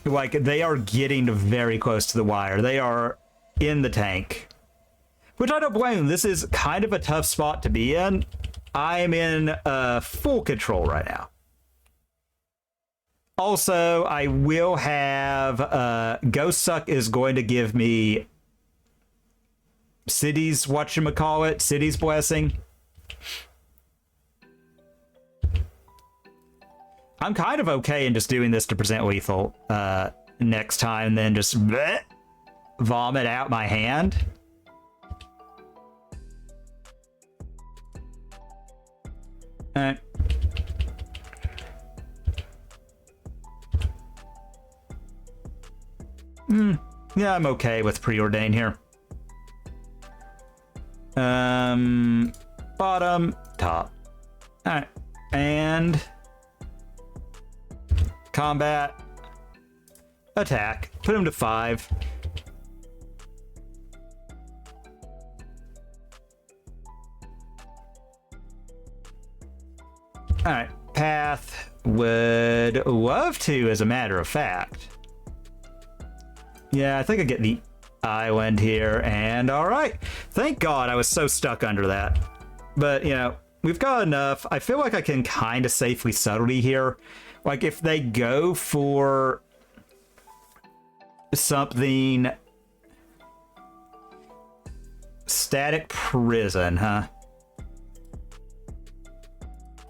Like, they are getting very close to the wire. They are in the tank. Which I don't blame them. This is kind of a tough spot to be in. I'm in full control right now. Also, I will have... Ghost Suck is going to give me... City's whatchamacallit, City's Blessing. I'm kind of okay in just doing this to present lethal next time, then just bleh, vomit out my hand. Alright. Yeah, I'm okay with preordain here. Bottom, top. Alright. And combat. Attack. Put him to 5. Alright. Path. Would love to, as a matter of fact. Yeah, I think I get the island here, and alright. Thank God I was so stuck under that. But, you know, we've got enough. I feel like I can kind of safely subtlety here. Like, if they go for something... Static Prison, huh?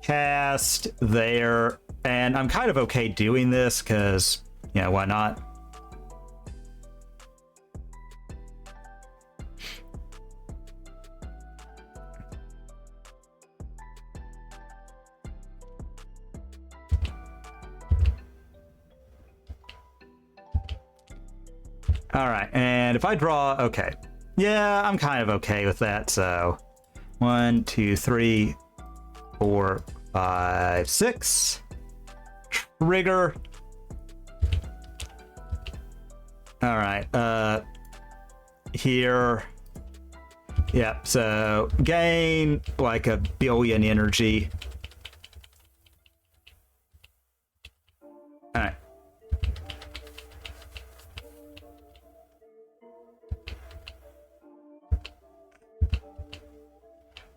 Cast there. And I'm kind of okay doing this, because, you know, why not? All right, and if I draw, okay. Yeah, I'm kind of okay with that, so 1, 2, 3, 4, 5, 6. Trigger. All right, here. Yeah, so gain like 1 billion energy. All right.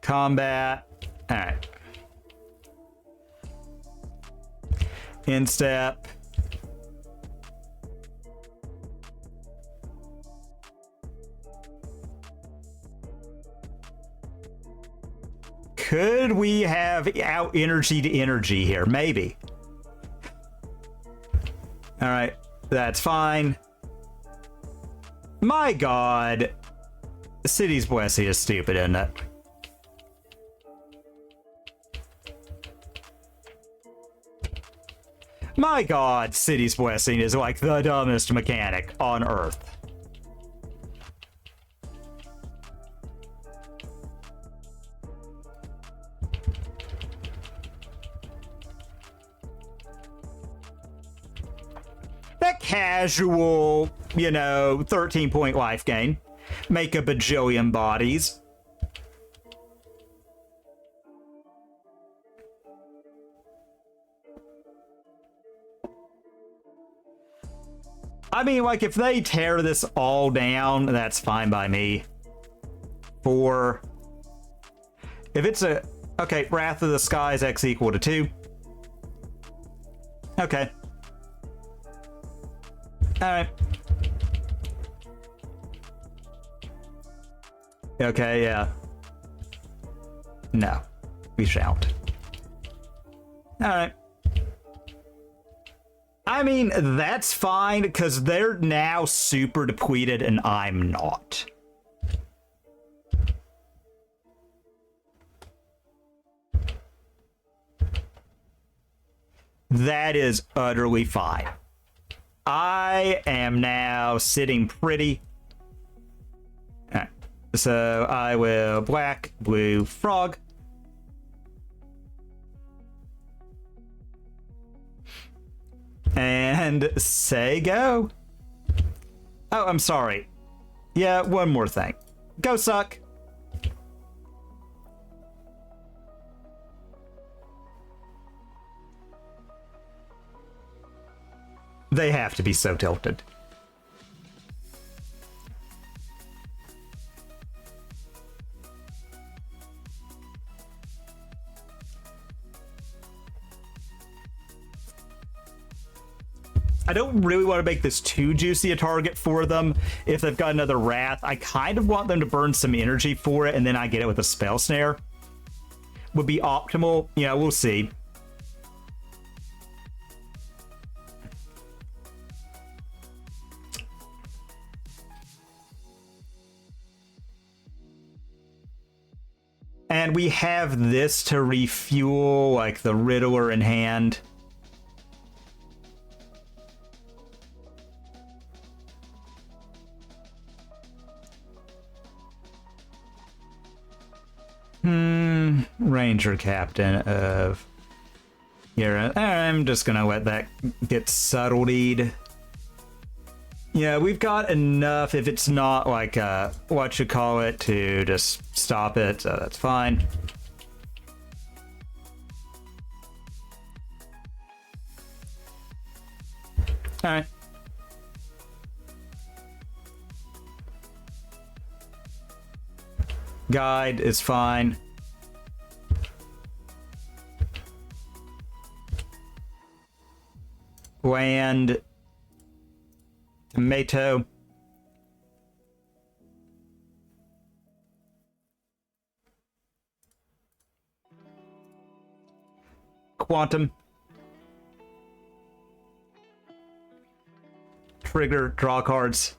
Combat. All right. Instep. Could we have out energy to energy here? Maybe. All right, that's fine. My God, City's Blessing is stupid, isn't it? My God, City's Blessing is like the dumbest mechanic on Earth. That casual, 13-point life gain. Make a bajillion bodies. I mean, like, if they tear this all down, that's fine by me. 4. If it's a... Okay, Wrath of the Skies, X equal to 2. Okay. Alright. Okay, yeah. No, we shan't. Alright. I mean, that's fine, because they're now super depleted and I'm not. That is utterly fine. I am now sitting pretty. Alright. So I will black, blue, frog. And say go. Oh, I'm sorry. Yeah, one more thing. Go suck. They have to be so tilted. I don't really want to make this too juicy a target for them. If they've got another Wrath, I kind of want them to burn some energy for it, and then I get it with a Spell Snare. Would be optimal. Yeah, we'll see. And we have this to refuel, like the Riddler in hand. Ranger Captain of Yena. I'm just gonna let that get subtletied. Yeah, we've got enough if it's not like what you call it to just stop it, so that's fine. Alright. Guide is fine. Land. Tomato. Quantum. Trigger, draw cards.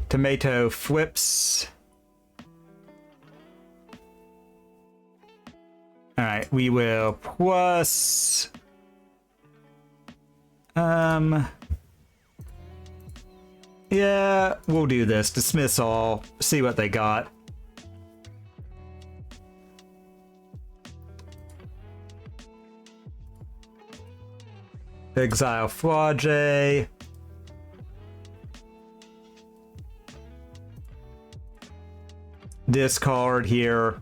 Tomato flips. All right, we will plus. Yeah, we'll do this. Dismiss all. See what they got. Exile Flage. Discard here.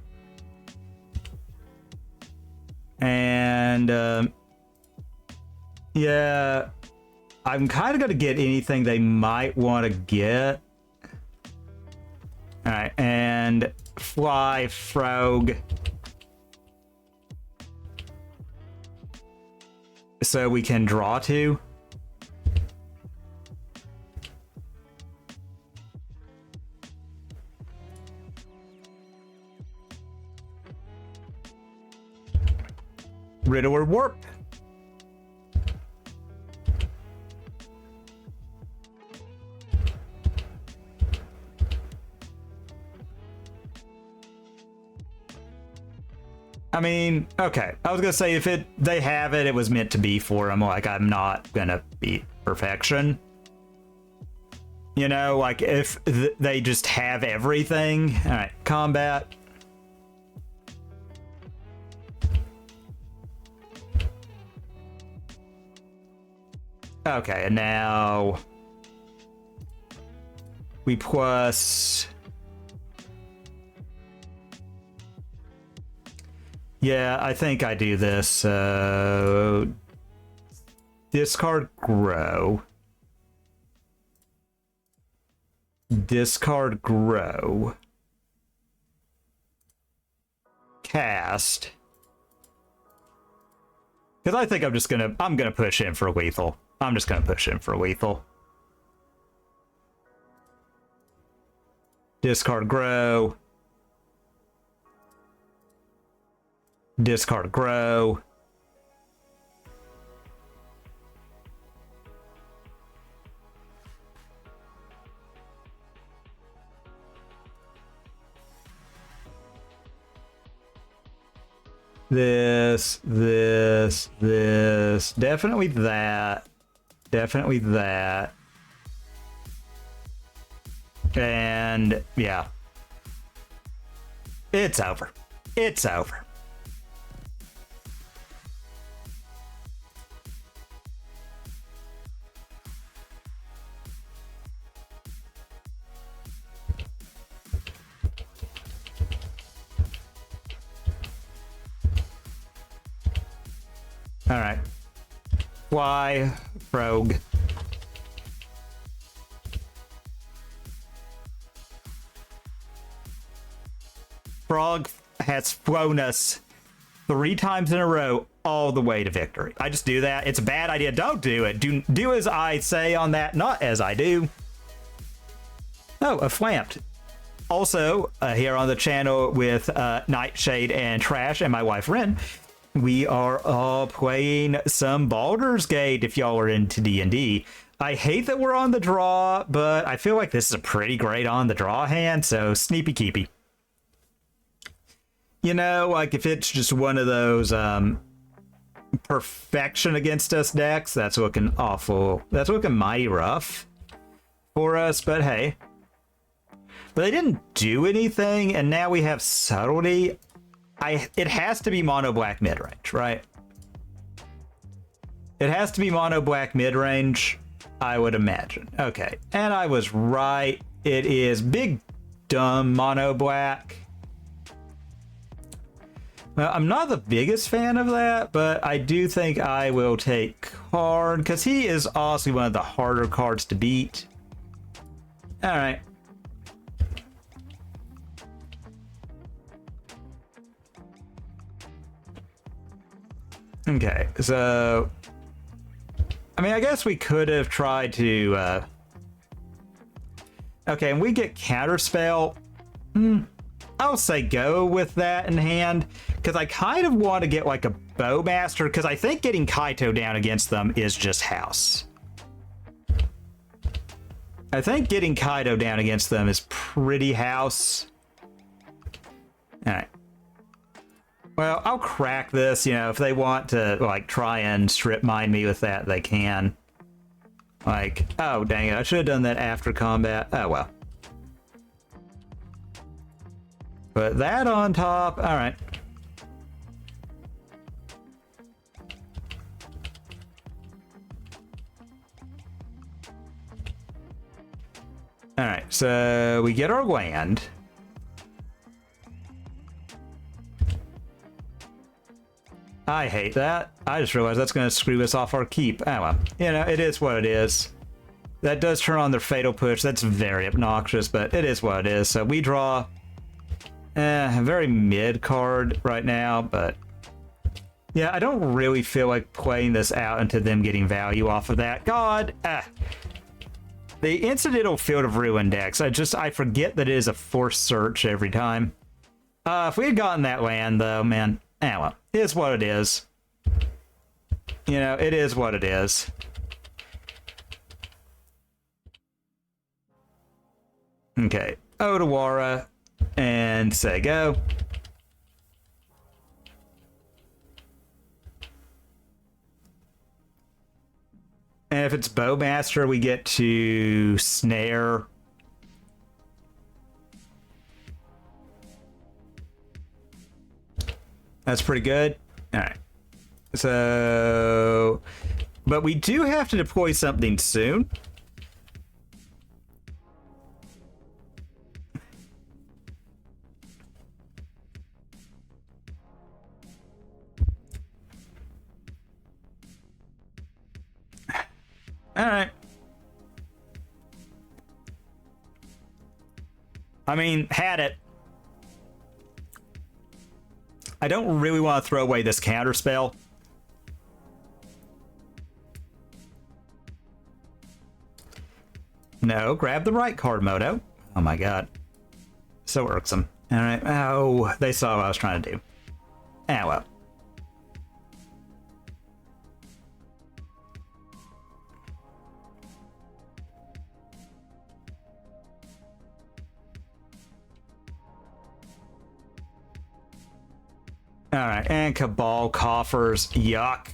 And, yeah, I'm kind of going to get anything they might want to get. All right, and fly frog. So we can draw 2. Riddler Warp. I mean, okay. I was gonna say if they have it, it was meant to be for them. Like, I'm not gonna beat perfection. You know, like if they just have everything. All right, combat. Okay, and now we plus. Yeah, I think I do this. So discard grow. Discard grow. Cast. Because I think I'm gonna push in for lethal. I'm just gonna push in for lethal. Discard grow. Discard grow. This. Definitely that. Definitely that. And yeah. It's over. It's over. All right. Fly, Frog. Frog has flown us 3 times in a row all the way to victory. I just do that. It's a bad idea. Don't do it. Do as I say on that, not as I do. Oh, a flamped. Also, here on the channel with Nightshade and Trash and my wife Ren, we are all playing some Baldur's Gate if y'all are into D&D. I hate that we're on the draw, but I feel like this is a pretty great on the draw hand, so sneepy keepy. You know, like if it's just one of those perfection against us decks, that's looking awful. That's looking mighty rough for us, but hey. But they didn't do anything, and now we have subtlety. It has to be mono black midrange, right? It has to be mono black midrange, I would imagine. Okay, and I was right. It is big dumb mono black. Well, I'm not the biggest fan of that, but I do think I will take Card because he is honestly one of the harder cards to beat. All right. Okay, so I mean, I guess we could have tried to okay, and we get Counterspell. I'll say go with that in hand because I kind of want to get like a Bowmaster because I think getting Kaito down against them is just house. I think getting Kaito down against them is pretty house. All right. Well, I'll crack this, you know, if they want to, like, try and strip mine me with that, they can. Like, oh, dang it, I should have done that after combat. Oh, well. Put that on top. All right. All right, so we get our land. I hate that. I just realized that's going to screw us off our keep. Oh, well. You know, it is what it is. That does turn on their Fatal Push. That's very obnoxious, but it is what it is. So we draw a very mid card right now, but yeah, I don't really feel like playing this out into them getting value off of that. God, the Incidental Field of Ruin decks, I forget that it is a forced search every time. If we had gotten that land, though, man, well, it is what it is. You know, it is what it is. Okay, Odawara, and say go. And if it's Bowmaster, we get to snare. That's pretty good. All right. So, but we do have to deploy something soon. All right. I mean, had it. I don't really want to throw away this counter spell. No, grab the right card, Moto. Oh my god. So irksome. Alright. Oh, they saw what I was trying to do. Ah, well. Alright, and Cabal Coffers. Yuck.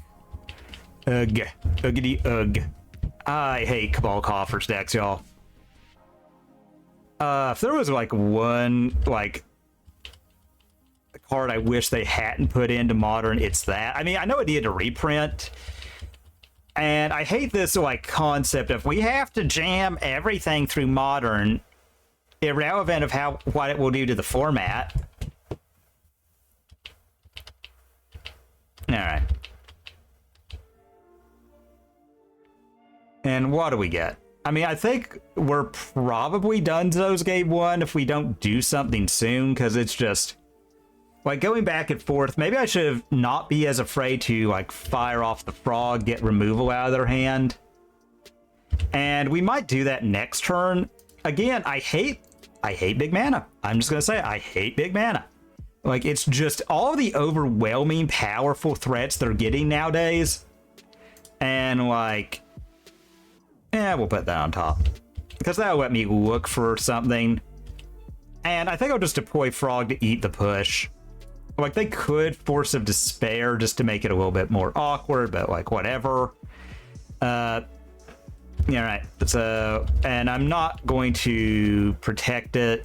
Ugh. Uggity ugh. I hate Cabal Coffers decks, y'all. If there was like one like card I wish they hadn't put into Modern, it's that. I mean, I know it needed a reprint, and I hate this like concept of we have to jam everything through Modern, irrelevant of what it will do to the format. All right. And what do we get? I mean, I think we're probably done Zo's Game 1 if we don't do something soon, because it's just like going back and forth. Maybe I should have not be as afraid to like fire off the frog, get removal out of their hand. And we might do that next turn. Again, I hate big mana. I'm just gonna say I hate big mana. Like, it's just all the overwhelming powerful threats they're getting nowadays. And like, yeah, we'll put that on top, because that'll let me look for something. And I think I'll just deploy Frog to eat the push. Like, they could Force of Despair just to make it a little bit more awkward, but like, whatever. Yeah, right. So, and I'm not going to protect it.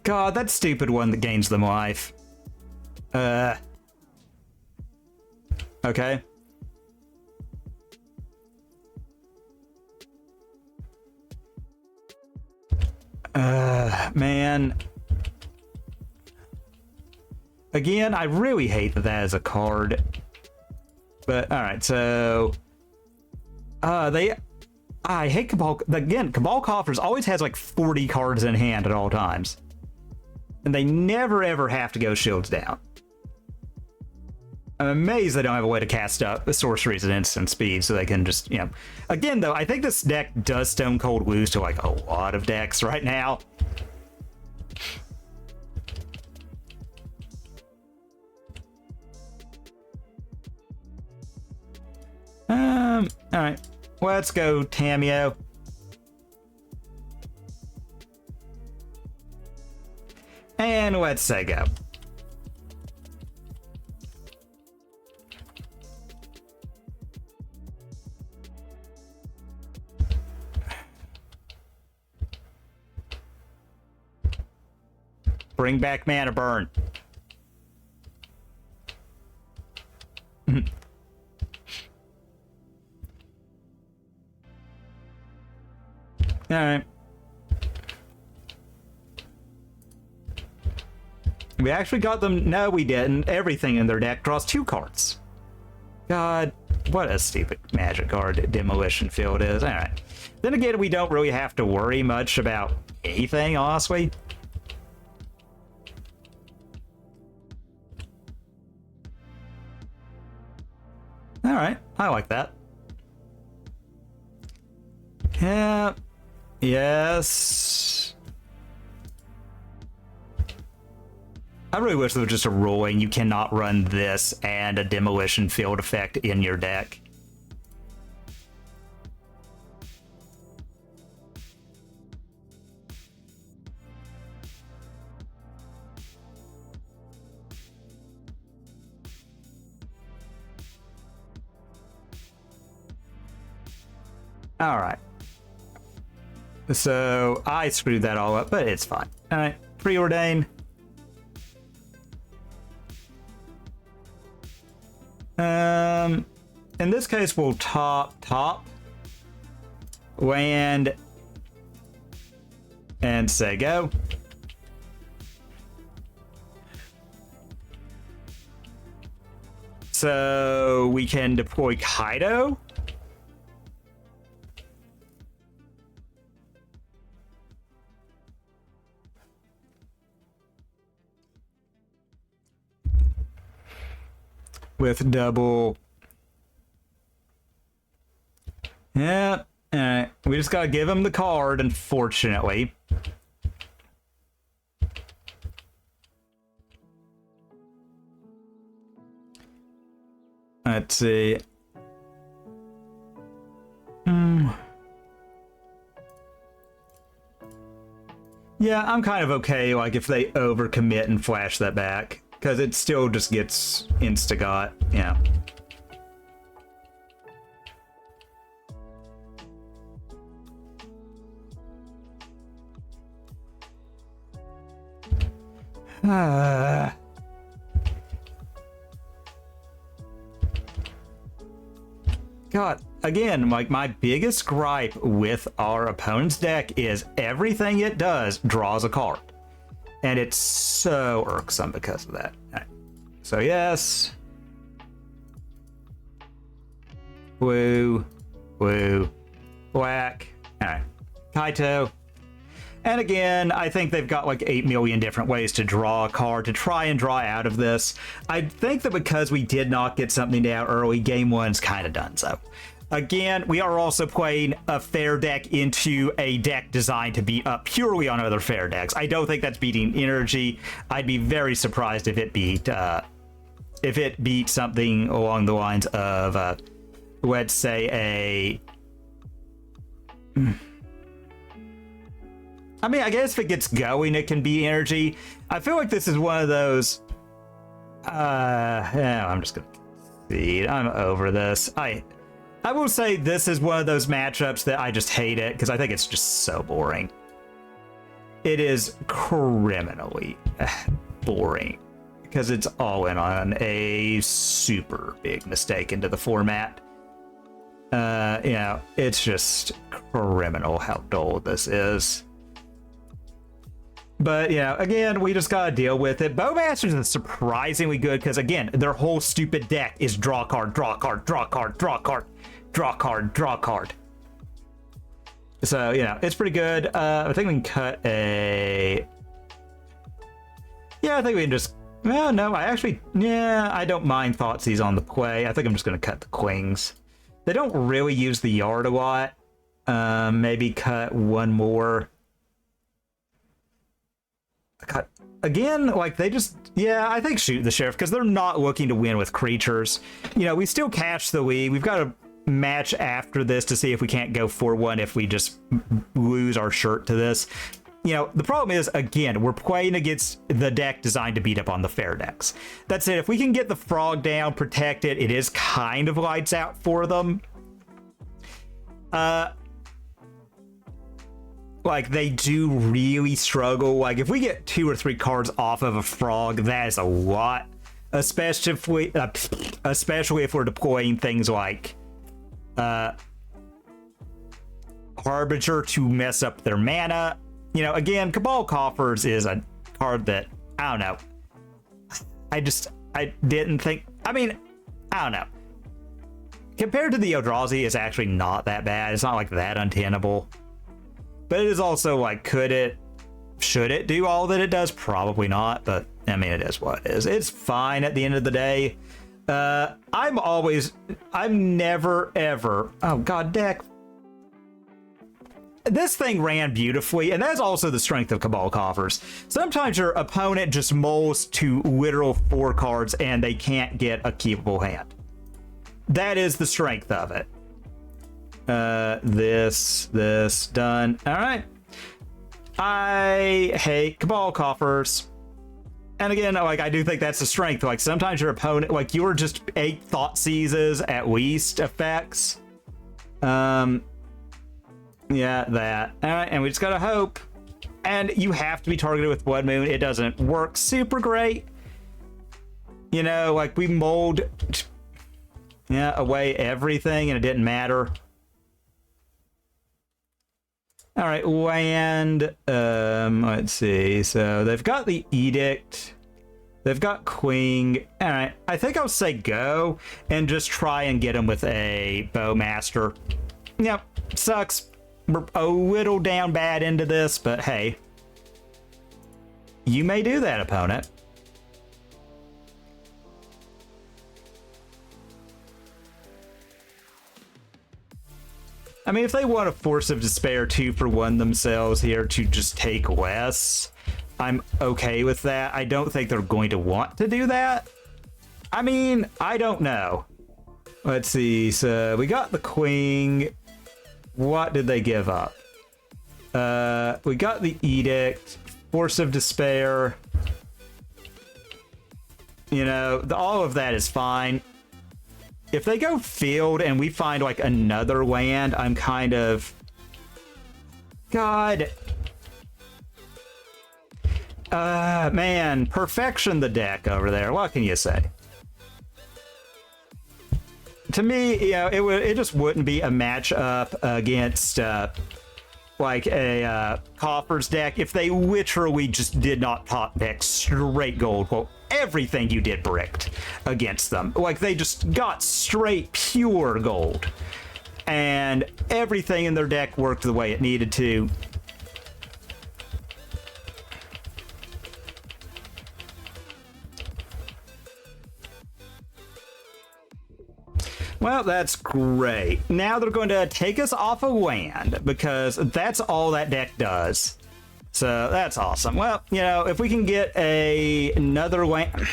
God, that stupid one that gains them life. Okay. Man. Again, I really hate that as a card. But, alright, so... I hate Cabal... Again, Cabal Coffers always has like 40 cards in hand at all times. And they never ever have to go shields down. I'm amazed they don't have a way to cast up the sorceries at instant speed so they can just, you know... Again, though, I think this deck does Stone Cold lose to like a lot of decks right now. Alright. Let's go, Tamio. And let's say go. Bring back Mana Burn. Alright. We actually got them. No, we didn't. Everything in their deck draws 2 cards. God, what a stupid magic card Demolition Field is. Alright. Then again, we don't really have to worry much about anything, honestly. Alright, I like that. Yeah. Yes. I really wish there was just a ruling you cannot run this and a demolition field effect in your deck. All right. So I screwed that all up, but it's fine. All right, preordain. In this case, we'll top, land, and say go. So we can deploy Kaido. With double. Yeah, alright. We just gotta give him the card, unfortunately. Let's see. Yeah, I'm kind of okay, like, if they overcommit and flash that back. Because it still just gets insta-got, yeah. God, again, like my biggest gripe with our opponent's deck is everything it does draws a card. And it's so irksome because of that. All right. So yes. Woo. Woo. Whack. Alright. Kaito. And again, I think they've got like 8 million different ways to draw a card to try and draw out of this. I think that because we did not get something down early, game one's kind of done so. Again, we are also playing a fair deck into a deck designed to beat up purely on other fair decks. I don't think that's beating energy. I'd be very surprised if it beat something along the lines of, let's say a. I mean, I guess if it gets going, it can be energy. I feel like this is one of those. Yeah, I'm just gonna concede. I'm over this. I will say this is one of those matchups that I just hate it because I think it's just so boring. It is criminally boring because it's all in on a super big mistake into the format. You know, it's just criminal how dull this is. But, you know, again, we just gotta deal with it. Bowmasters is surprisingly good because, again, their whole stupid deck is draw card, draw card, draw card, draw card, draw card, draw card. So, you know, it's pretty good. I think we can cut a... Yeah, I think we can just... Well, no, I don't mind Thoughtseize on the play. I think I'm just gonna cut the Queens. They don't really use the yard a lot. Maybe cut one more. Cut again, like they just, yeah, I think shoot the sheriff because they're not looking to win with creatures. You know, we still catch the lead. We've got a match after this to see if we can't go 4-1 if we just lose our shirt to this. You know, the problem is, again, we're playing against the deck designed to beat up on the fair decks. That said, if we can get the frog down, protect it, it is kind of lights out for them. Like, they do really struggle. Like, if we get 2 or 3 cards off of a frog, that is a lot. Especially if we're deploying things like Harbinger to mess up their mana. You know, again, Cabal Coffers is a card that, I don't know. I didn't think... I mean, I don't know. Compared to the Eldrazi, it's actually not that bad. It's not, like, that untenable. But it is also like, should it do all that it does? Probably not, but I mean, it is what it is. It's fine at the end of the day. I'm never ever, oh God, deck. this thing ran beautifully, and that's also the strength of Cabal Coffers. Sometimes your opponent just molds to literal 4 cards and they can't get a keepable hand. That is the strength of it. This done. All right. I hate Cabal Coffers. And again, like, I do think that's the strength. Like, sometimes your opponent, like, you were just 8 Thought Seizes at least effects. Yeah, that. All right, and we just gotta hope. And you have to be targeted with Blood Moon. It doesn't work super great. You know, like, we mold away everything and it didn't matter. All right, land. Let's see. So they've got the Edict. They've got Queen. All right, I think I'll say go and just try and get them with a Bowmaster. Yep, sucks. We're a little down bad into this, but hey, you may do that, opponent. I mean, if they want a Force of Despair 2-for-1 themselves here to just take less, I'm okay with that. I don't think they're going to want to do that. I mean, I don't know. Let's see. So we got the Queen. What did they give up? We got the Edict, Force of Despair. You know, all of that is fine. If they go field and we find like another land, I'm kind of... God. Man, perfection the deck over there. What can you say? To me, you know, it just wouldn't be a matchup against like a Coffers deck if they literally just did not top deck straight gold. Well, everything you did bricked against them. Like, they just got straight pure gold. And everything in their deck worked the way it needed to. Well, that's great. Now they're going to take us off of land because that's all that deck does. So that's awesome. Well, you know, if we can get another land,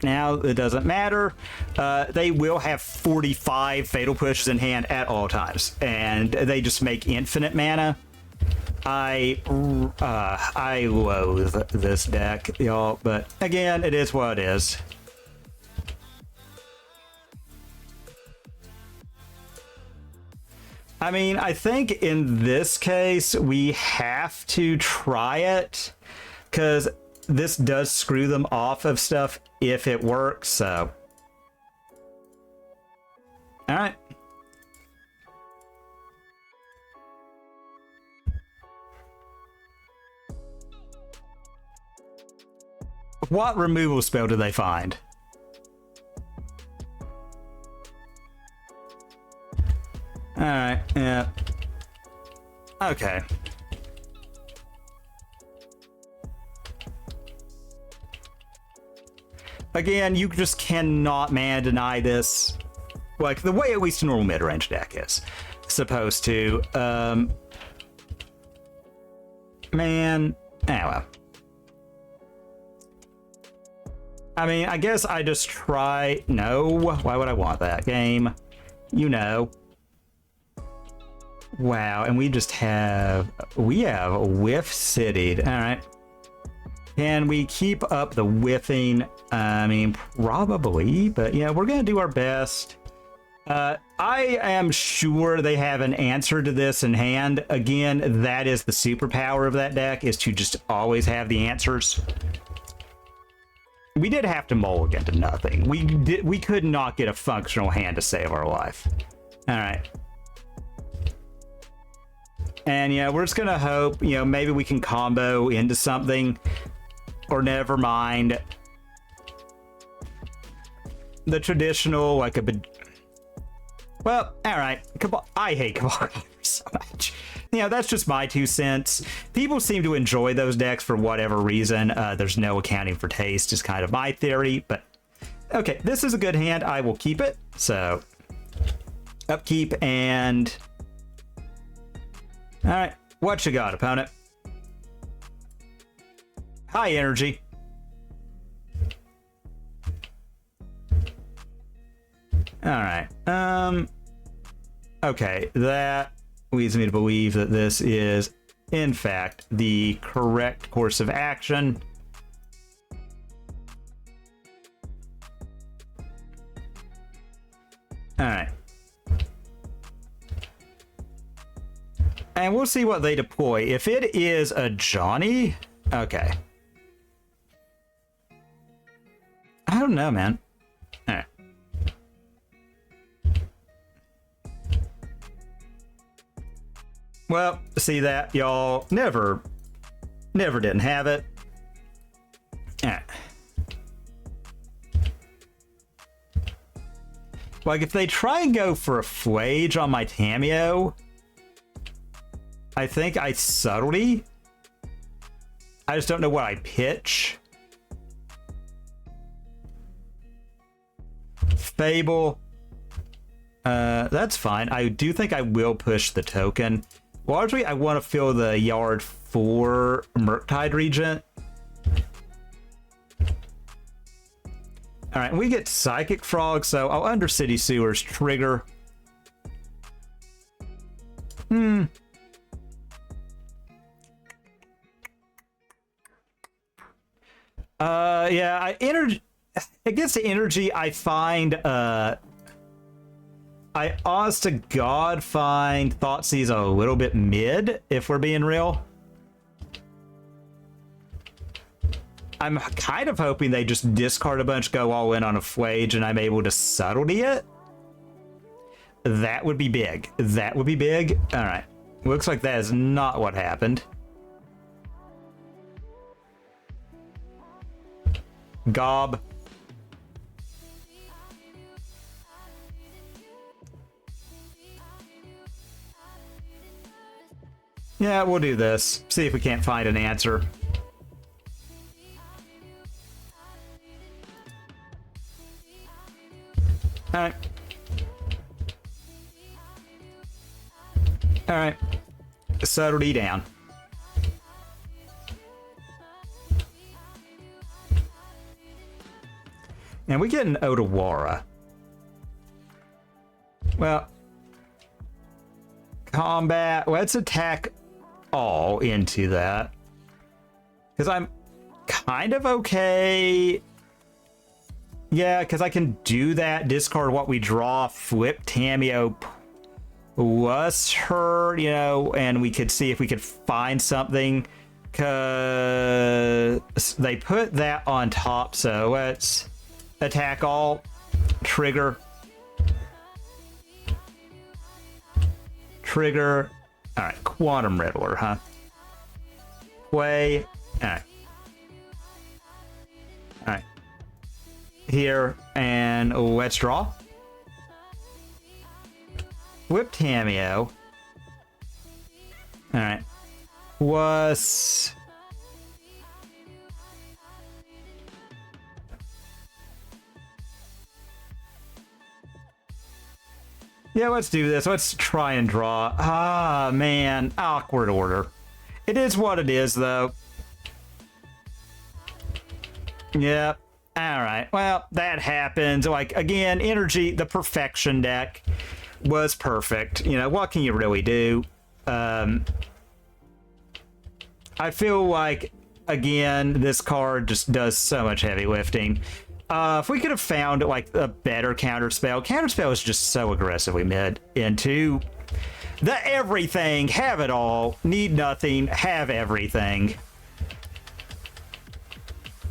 now it doesn't matter. They will have 45 Fatal Pushes in hand at all times, and they just make infinite mana. I loathe this deck, y'all, but again, it is what it is. I mean, I think in this case, we have to try it because this does screw them off of stuff if it works, so. All right. What removal spell do they find? All right, yeah. Okay. Again, you just cannot mana deny this. Like, the way at least a normal mid-range deck is supposed to. Man, well. I mean, I guess I just try... No, why would I want that game? You know. Wow, and we just have... We have whiff citied. All right. Can we keep up the whiffing? I mean, probably, but yeah, we're going to do our best. I am sure they have an answer to this in hand. Again, that is the superpower of that deck, is to just always have the answers. We did have to mulligan to nothing. We could not get a functional hand to save our life. All right. And yeah, we're just going to hope, you know, maybe we can combo into something. Or never mind. The traditional, like a... Well, alright. I hate Cabal so much. You know, that's just my 2 cents. People seem to enjoy those decks for whatever reason. There's no accounting for taste, is kind of my theory. But, okay, this is a good hand. I will keep it. So, upkeep and... Alright, what you got, opponent? High energy. Alright, okay, that leads me to believe that this is, in fact, the correct course of action. Alright. And we'll see what they deploy. If it is a Johnny, okay. I don't know, man. Alright. Well, see that, y'all. Never didn't have it. Alright. Like, if they try and go for a Flage on my Tameo, I think I subtlety. I just don't know what I pitch. Fable. That's fine. I do think I will push the token. Largely, I want to fill the yard for Murktide Regent. Alright, we get Psychic Frog, so I'll Undercity Sewers trigger. Yeah, against the energy, I find, I honest to God find Thoughtseize a little bit mid, if we're being real. I'm kind of hoping they just discard a bunch, go all in on a Flage, and I'm able to subtlety it. That would be big. That would be big. Alright. Looks like that is not what happened. Gob. Yeah, we'll do this. See if we can't find an answer. Alright. Alright. Subtlety down. And we get an Otawara. Well, combat. Let's attack all into that. Because I'm kind of okay. Yeah, because I can do that. Discard what we draw. Flip Tameo plus her, you know, and we could see if we could find something. Because they put that on top, so let's attack all. Trigger. Trigger. Alright, Quantum Riddler, huh? Play. Alright. Alright. Here, and let's draw. Whip Tameo. Alright. Was... Yeah, let's do this. Let's try and draw. Ah, man. Awkward order. It is what it is, though. Yep. Alright. Well, that happens. Like, again, energy, the perfection deck was perfect. You know, what can you really do? I feel like, again, this card just does so much heavy lifting. If we could have found like a better counterspell is just so aggressively mid into the everything, have it all, need nothing, have everything.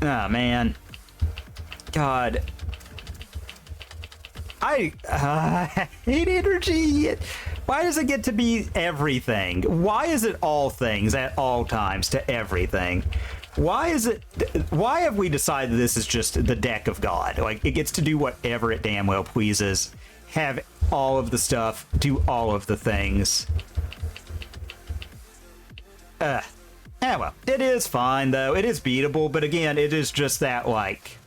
Oh man, God, I hate energy. Why does it get to be everything? Why is it all things at all times to everything? Why is it? Why have we decided this is just the deck of God? Like, it gets to do whatever it damn well pleases. Have all of the stuff, do all of the things. Well, it is fine, though. It is beatable, but again, it is just that, like...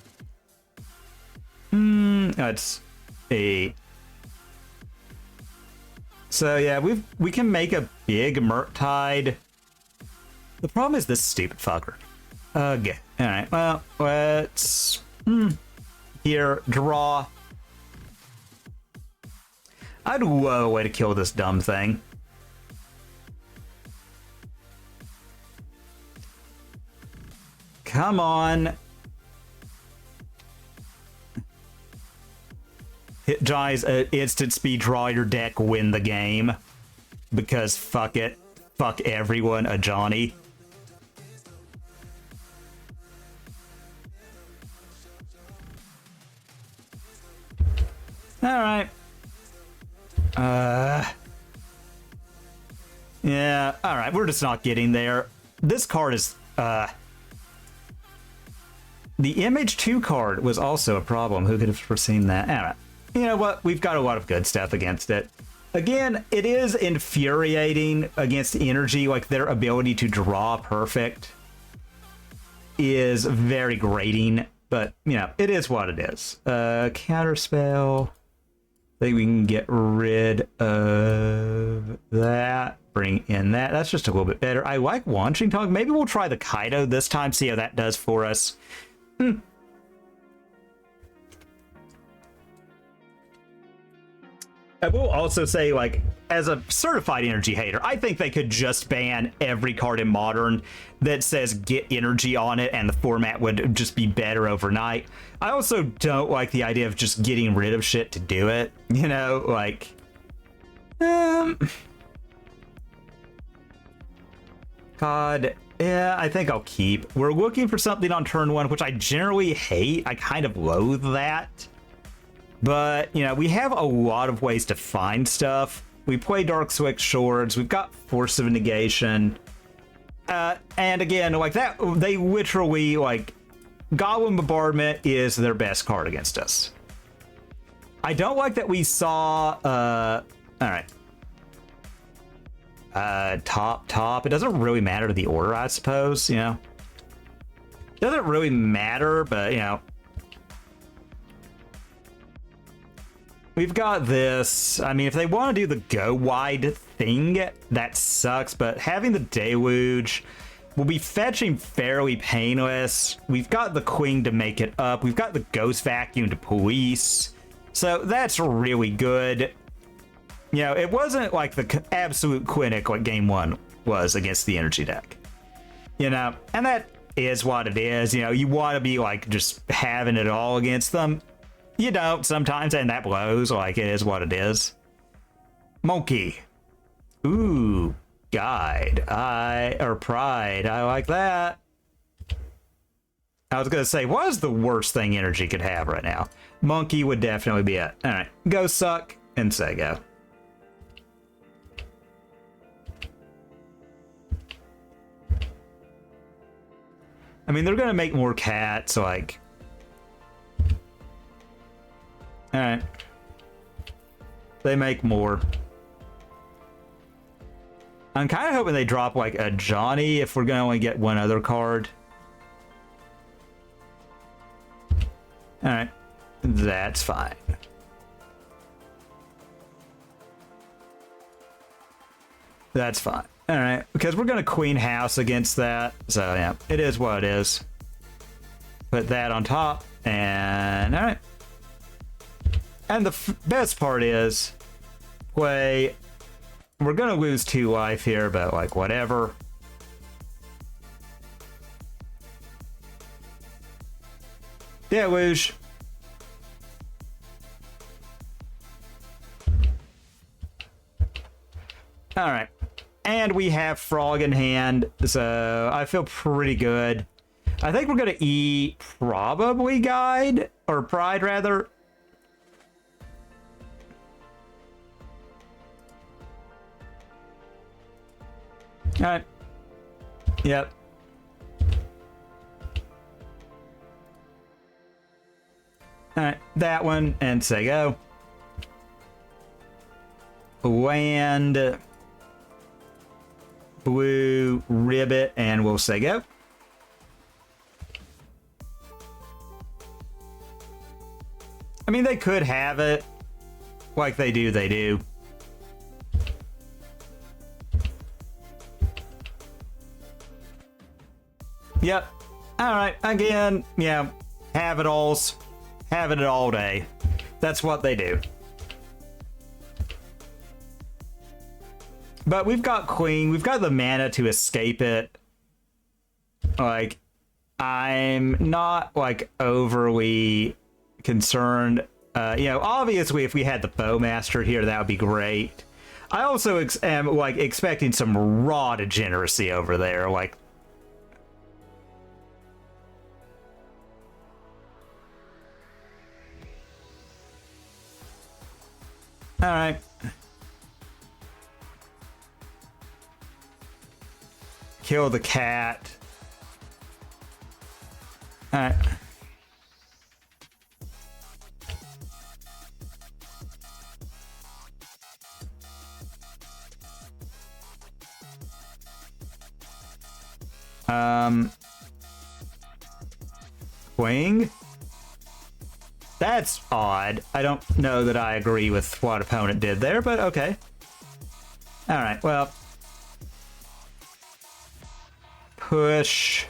Let's see. So yeah, we can make a big Murktide. The problem is this stupid fucker. Okay. All right. Well, let's here draw. I'd a way to kill this dumb thing. Come on. Hit Jai's instant speed draw your deck, win the game. Because fuck it. Fuck everyone, a Johnny. Alright. Yeah, alright, we're just not getting there. This card is, the Image 2 card was also a problem. Who could have foreseen that? Alright. You know what? We've got a lot of good stuff against it. Again, it is infuriating against energy, like their ability to draw perfect is very grating, but, you know, it is what it is. Counterspell. I think we can get rid of that. Bring in that. That's just a little bit better. I like Launching Tongue. Maybe we'll try the Kaido this time, see how that does for us. I will also say, like, as a certified energy hater, I think they could just ban every card in Modern that says get energy on it, and the format would just be better overnight. I also don't like the idea of just getting rid of shit to do it. You know, like... God, yeah, I think I'll keep. We're looking for something on turn 1, which I generally hate. I kind of loathe that. But, you know, we have a lot of ways to find stuff. We play Dark Switch Swords. We've got Force of Negation. And again, like that, they literally, like, Goblin Bombardment is their best card against us. I don't like that we saw, alright. Top. It doesn't really matter to the order, I suppose, you know. It doesn't really matter, but, you know. We've got this. I mean, if they want to do the go wide thing, that sucks, but having the Deluge will be fetching fairly painless. We've got the Queen to make it up. We've got the Ghost Vacuum to police. So that's really good. You know, it wasn't like the absolute clinic like game 1 was against the energy deck. You know, and that is what it is. You know, you want to be like just having it all against them. You don't sometimes, and that blows. Like, it is what it is. Monkey. Ooh, Guide. Pride. I like that. I was going to say, what is the worst thing energy could have right now? Monkey would definitely be it. All right, go suck and say go. I mean, they're going to make more cats, like... Alright. They make more. I'm kind of hoping they drop, like, a Johnny if we're going to only get one other card. Alright. That's fine. That's fine. Alright. Because we're going to Queen House against that. So, yeah. It is what it is. Put that on top. And... Alright. And the best part is, we're gonna lose 2 life here, but like whatever. Deluge. All right, and we have Frog in hand, so I feel pretty good. I think we're gonna probably Guide or Pride rather. All right. Yep. All right, that one, and say go. Land, blue, ribbit, and we'll say go. I mean, they could have it. Like they do, they do. Yep. All right. Again, yeah. Have it alls. Having it all day. That's what they do. But we've got Queen. We've got the mana to escape it. Like, I'm not, like, overly concerned. You know, obviously, if we had the Bowmaster here, that would be great. I also am, like, expecting some raw degeneracy over there. Like, all right. Kill the cat. All right. Wing? That's odd. I don't know that I agree with what opponent did there, but okay. Alright, well. Push.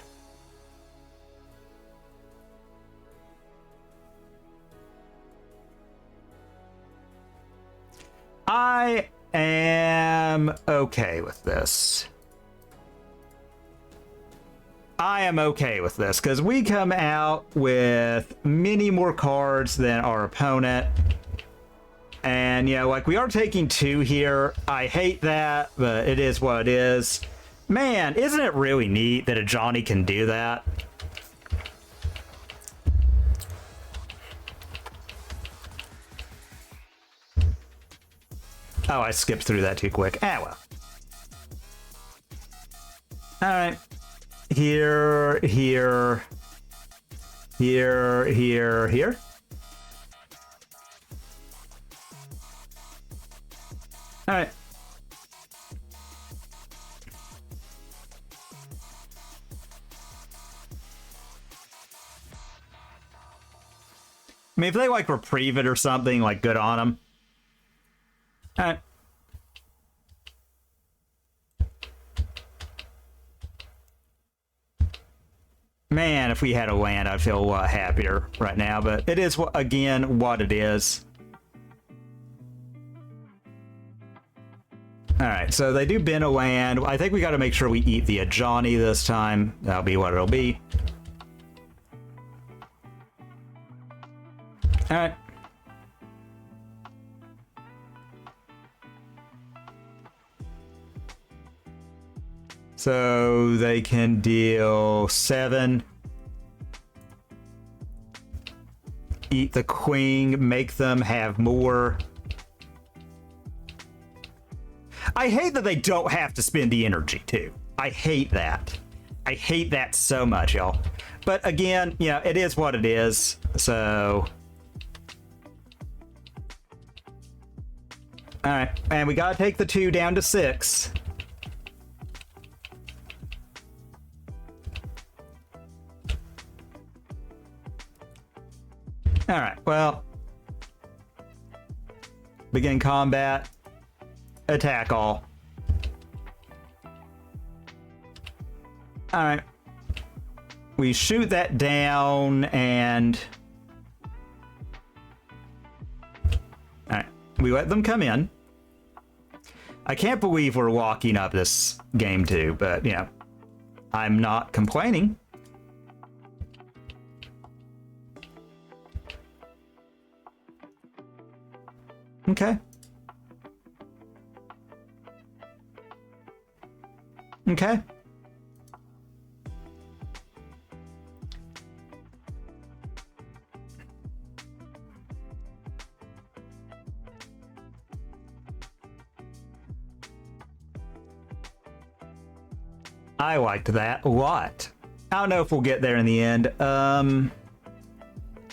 I am okay with this. I am okay with this because we come out with many more cards than our opponent. And, you know, like, we are taking 2 here. I hate that, but it is what it is. Man, isn't it really neat that a Johnny can do that? Oh, I skipped through that too quick. Ah, well. Alright. Here, here, here, here, here. All right. I mean, if they, like, reprieve it or something, like, good on them. All right. Man, if we had a land, I'd feel a lot happier right now, but it is, again, what it is. Alright, so they do bin a land. I think we got to make sure we eat the Ajani this time. That'll be what it'll be. Alright. So they can deal 7. Eat the queen, make them have more. I hate that they don't have to spend the energy, too. I hate that. I hate that so much, y'all. But again, you know, it is what it is. So. Alright, and we gotta take the 2 down to 6. Alright, well. Begin combat. Attack all. Alright. We shoot that down and... Alright. We let them come in. I can't believe we're walking up this game too, but, you know, I'm not complaining. Okay. Okay. I liked that a lot. I don't know if we'll get there in the end.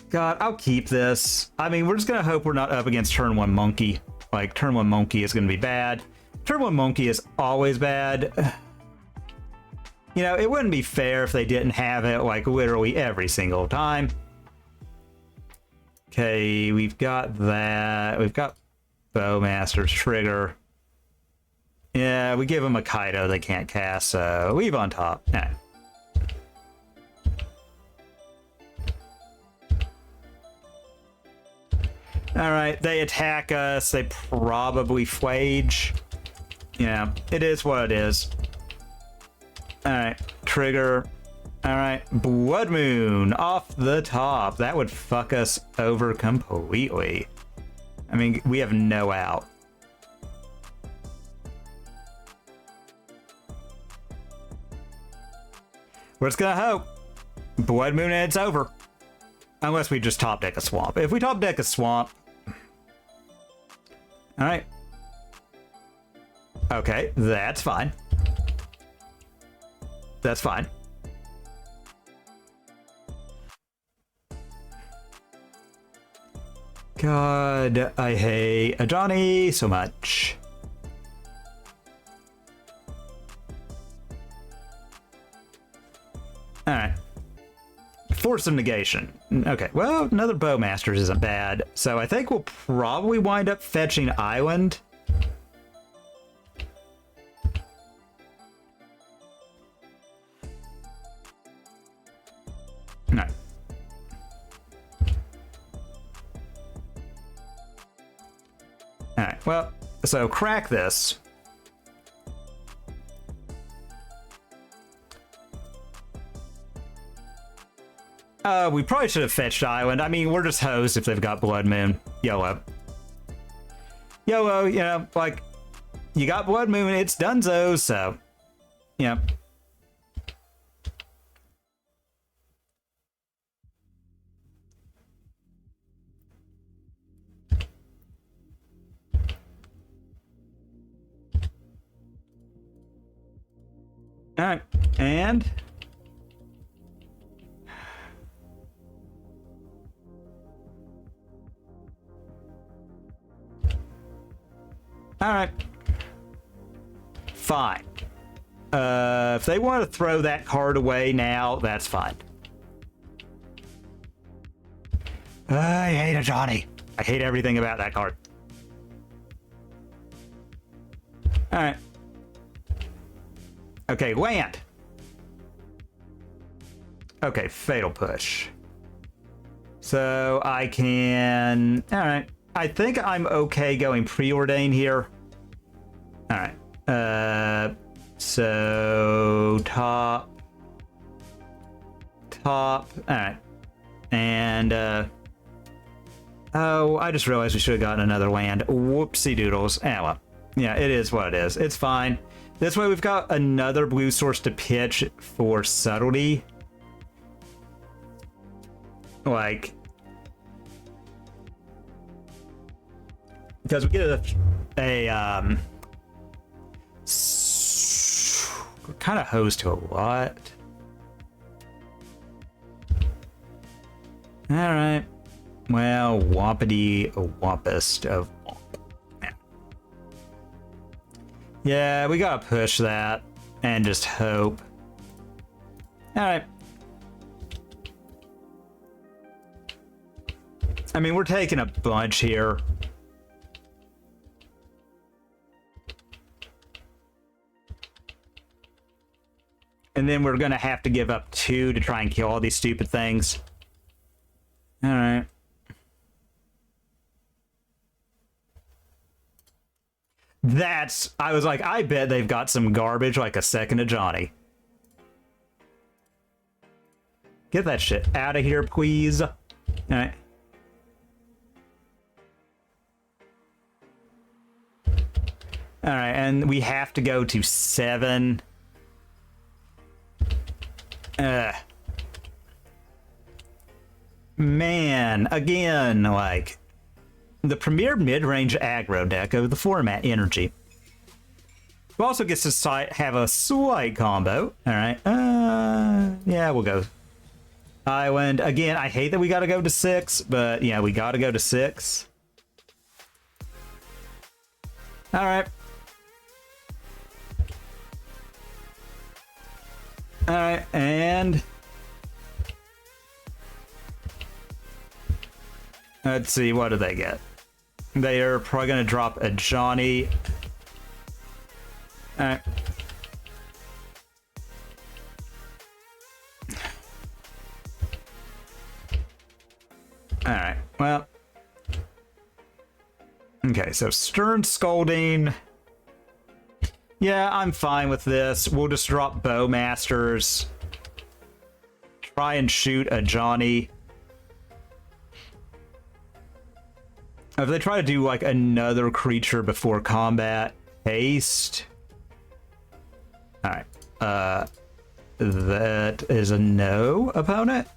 God, I'll keep this. I mean, we're just gonna hope we're not up against turn 1 monkey. Like, turn 1 monkey is gonna be bad. Turn 1 monkey is always bad. You know, it wouldn't be fair if they didn't have it, like, literally every single time. Okay, we've got that. We've got Bowmaster's Trigger. Yeah, we give them a Kaido they can't cast, so leave on top. Nah. All right, they attack us. They probably flage. Yeah, it is what it is. All right, trigger. All right, Blood Moon off the top. That would fuck us over completely. I mean, we have no out. We're just gonna hope. Blood Moon and it's over. Unless we just top deck a swamp. If we top deck a swamp... Alright. Okay, that's fine. That's fine. God, I hate Johnny so much. Alright. Force of negation. Okay, well, another Bowmasters isn't bad. So I think we'll probably wind up fetching Island. No. Alright, well, so crack this. We probably should have fetched Island. I mean, we're just hosed if they've got Blood Moon. YOLO. YOLO, you know, like, you got Blood Moon, it's donezo, so, you know. Alright, and... Alright. Fine. If they want to throw that card away now, that's fine. I hate a Johnny. I hate everything about that card. Alright. Okay, land. Okay, Fatal Push. So I can... Alright. I think I'm okay going Preordain here. Alright. So... Top. Alright. And, oh, I just realized we should have gotten another land. Whoopsie doodles. Ah, well. Yeah, it is what it is. It's fine. This way we've got another blue source to pitch for subtlety. Like... Because we get a kind of host to a lot. All right. Well, Wampity Wampist of Womp. Yeah. Yeah, we gotta push that and just hope. All right. I mean, we're taking a bunch here. And then we're going to have to give up 2 to try and kill all these stupid things. All right. That's... I was like, I bet they've got some garbage like a second of Johnny. Get that shit out of here, please. All right. All right, and we have to go to 7... Man, again, like, the premier mid-range aggro deck of the format Energy. Who also gets to have a slight combo. Alright, yeah, we'll go Island. Again, I hate that we gotta go to 6, but, yeah, we gotta go to 6. Alright. Alright, and... Let's see, what do they get? They are probably going to drop a Johnny. Alright. Alright, well... Okay, so Stern Scolding. Yeah, I'm fine with this. We'll just drop Bowmasters. Try and shoot a Johnny. If they try to do like another creature before combat, haste. Alright. That is a no, opponent.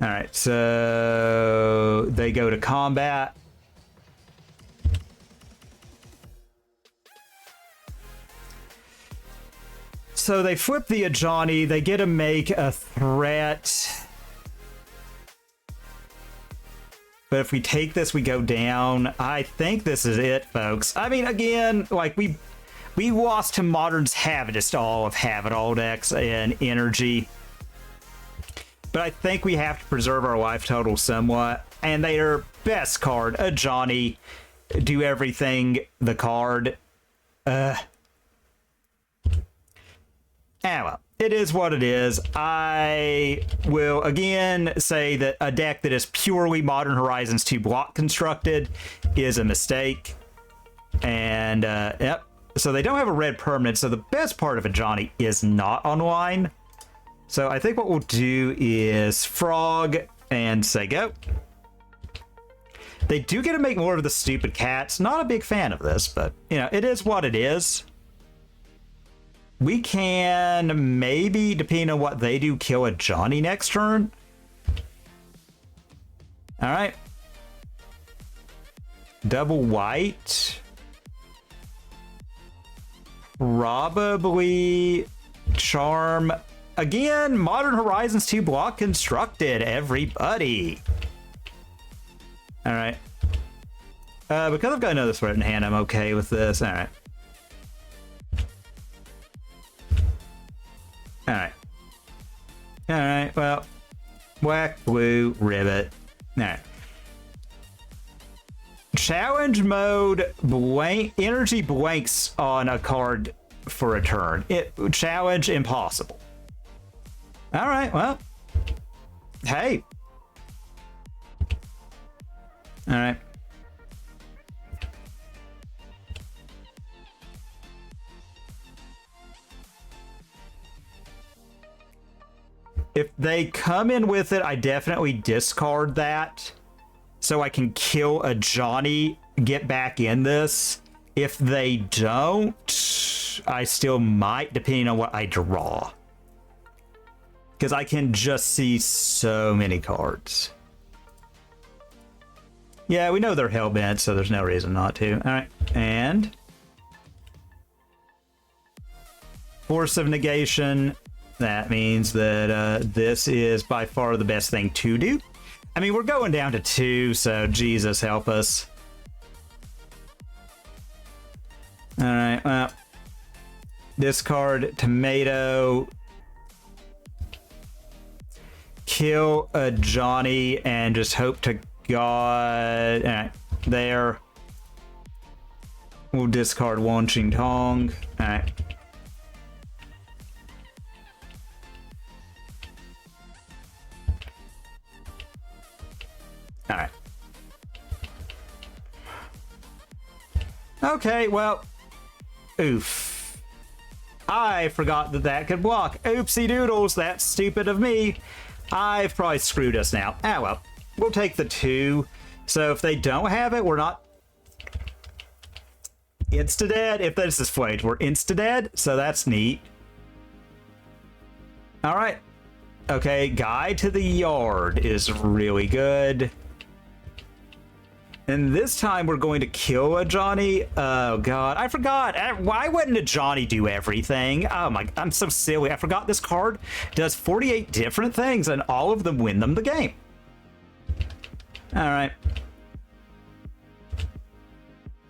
Alright, so they go to combat. So they flip the Ajani, they get to make a threat. But if we take this, we go down. I think this is it, folks. I mean, again, like we lost to Modern's Havadist all of Havadol decks and energy. But I think we have to preserve our life total somewhat. And their best card, a Johnny, do everything the card. Well, it is what it is. I will again say that a deck that is purely Modern Horizons 2 block constructed is a mistake. And, yep. So they don't have a red permanent, so the best part of a Johnny is not online. So I think what we'll do is Frog and say go. They do get to make more of the stupid cats. Not a big fan of this, but, you know, it is what it is. We can maybe, depending on what they do, kill a Johnny next turn. All right. Double white. Probably charm. Again, Modern Horizons 2 block constructed, everybody. All right. Because I've got another threat in hand, I'm okay with this. All right. Alright. Alright, well. Whack, blue, ribbit. Alright. Challenge mode, blank, energy blanks on a card for a turn. Challenge impossible. Alright, well. Hey. Alright. If they come in with it, I definitely discard that. So I can kill a Johnny, get back in this. If they don't, I still might, depending on what I draw. Because I can just see so many cards. Yeah, we know they're hellbent, so there's no reason not to. Alright, and... Force of Negation. That means that this is by far the best thing to do. I mean, we're going down to 2, so Jesus help us. Alright, well. Discard Tomato. Kill a Johnny and just hope to God. Alright, there. We'll discard Wan Ching Tong. Alright. Alright. Okay, well. Oof. I forgot that that could block. Oopsie doodles, that's stupid of me. I've probably screwed us now. Ah, well. We'll take the 2. So if they don't have it, we're not insta-dead. If this is flayed, we're insta-dead. So that's neat. Alright. Okay, Guide to the Yard is really good. And this time we're going to kill a Johnny. Oh god, I forgot. Why wouldn't a Johnny do everything? Oh my, I'm so silly. I forgot this card does 48 different things and all of them win them the game. All right.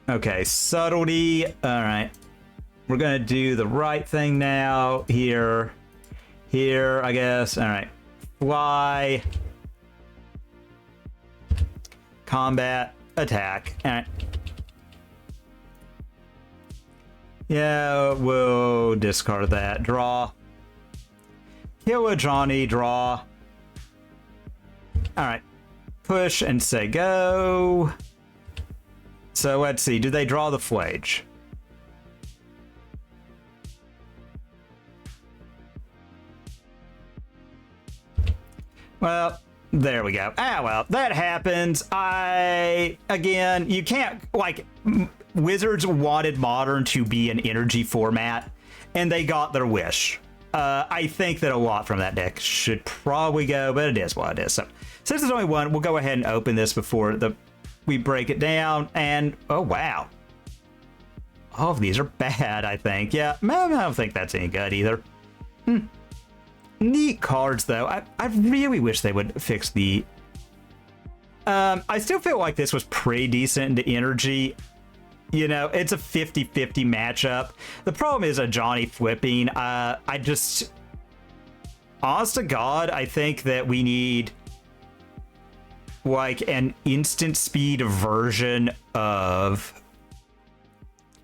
Okay, subtlety. All right. We're gonna do the right thing now. Here, I guess. All right. Fly. Combat. Attack. All right. Yeah, we'll discard that. Draw. Kill a Johnny. Draw. All right. push and say go. So let's see. Do they draw the Flage? Well, there we go. Ah, well, that happens. Again, you can't, like, Wizards wanted Modern to be an energy format, and they got their wish. I think that a lot from that deck should probably go, but it is what it is. So since there's only one, we'll go ahead and open this before we break it down. And, oh, wow. All of these are bad, I think. Yeah, I don't think that's any good either. Neat cards, though. I really wish they would fix the... I still feel like this was pretty decent into energy. You know, it's a 50-50 matchup. The problem is a Johnny flipping. I just... Honest to God, I think that we need... like an instant speed version of...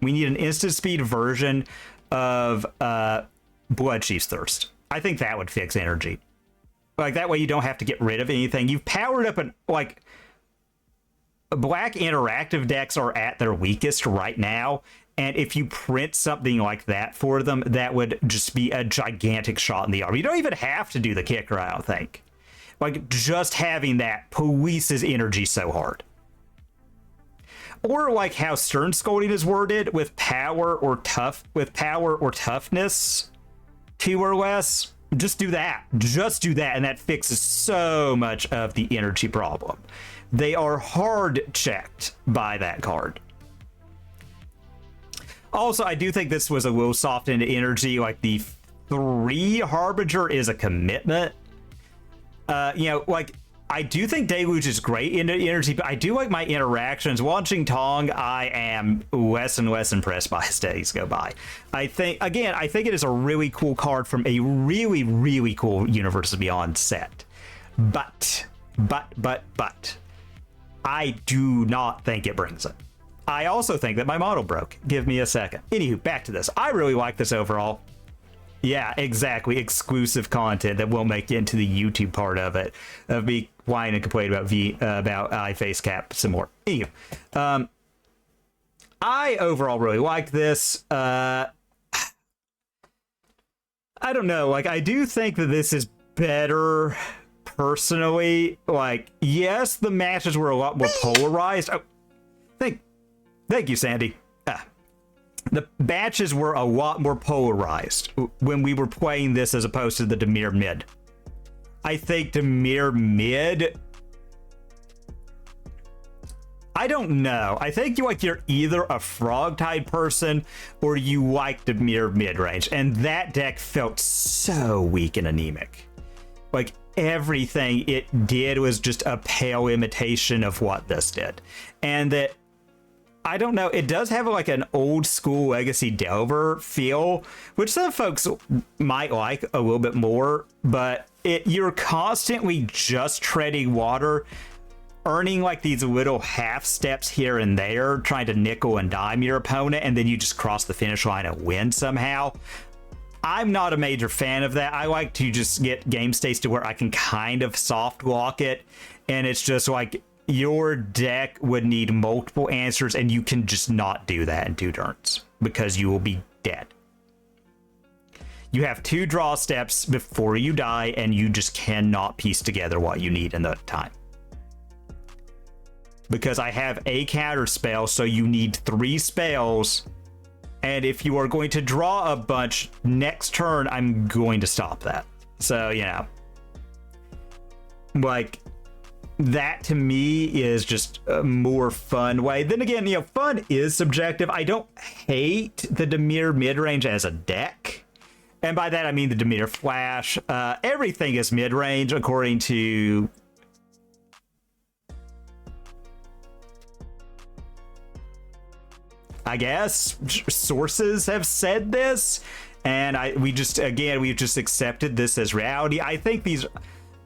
We need an instant speed version of Bloodchief's Thirst. I think that would fix energy. Like, that way you don't have to get rid of anything. You've powered up like... Black interactive decks are at their weakest right now, and if you print something like that for them, that would just be a gigantic shot in the arm. You don't even have to do the kicker, I don't think. Like, just having that polices energy so hard. Or like how Stern Scolding is worded, with power or toughness 2 or less. Just do that. Just do that, and that fixes so much of the energy problem. They are hard checked by that card. Also, I do think this was a little soft into energy. Like, the 3 Harbinger is a commitment. You know, like, I do think Deluge is great into energy, but I do like my interactions. Watching Tong, I am less and less impressed by as days go by. I think it is a really cool card from a really, really cool Universes Beyond set. But, I do not think it brings it. I also think that my model broke. Give me a second. Anywho, back to this. I really like this overall. Yeah, exactly. Exclusive content that will make it into the YouTube part of it. Of me whining and complaining about iFaceCap some more. Anywho, I overall really like this. I don't know. Like, I do think that this is better personally. Like, yes, the matches were a lot more polarized. Oh, thank you, Sandy. The matches were a lot more polarized when we were playing this as opposed to the Dimir mid. I think Dimir mid... I don't know. I think you're either a frog-type person or you like Dimir mid-range. And that deck felt so weak and anemic. Like, everything it did was just a pale imitation of what this did. And that... I don't know, it does have like an old school Legacy Delver feel, which some folks might like a little bit more, but you're constantly just treading water, earning like these little half steps here and there, trying to nickel and dime your opponent, and then you just cross the finish line and win somehow. I'm not a major fan of that. I like to just get game states to where I can kind of soft lock it, and it's just like... Your deck would need multiple answers, and you can just not do that in 2 turns because you will be dead. You have 2 draw steps before you die, and you just cannot piece together what you need in that time. Because I have a counter spell, so you need 3 spells, and if you are going to draw a bunch next turn, I'm going to stop that. So, you know, like... That to me is just a more fun way. Then again, you know, fun is subjective. I don't hate the Dimir mid-range as a deck. And by that, I mean the Dimir Flash. Everything is mid-range according to... I guess sources have said this. And we've just accepted this as reality. I think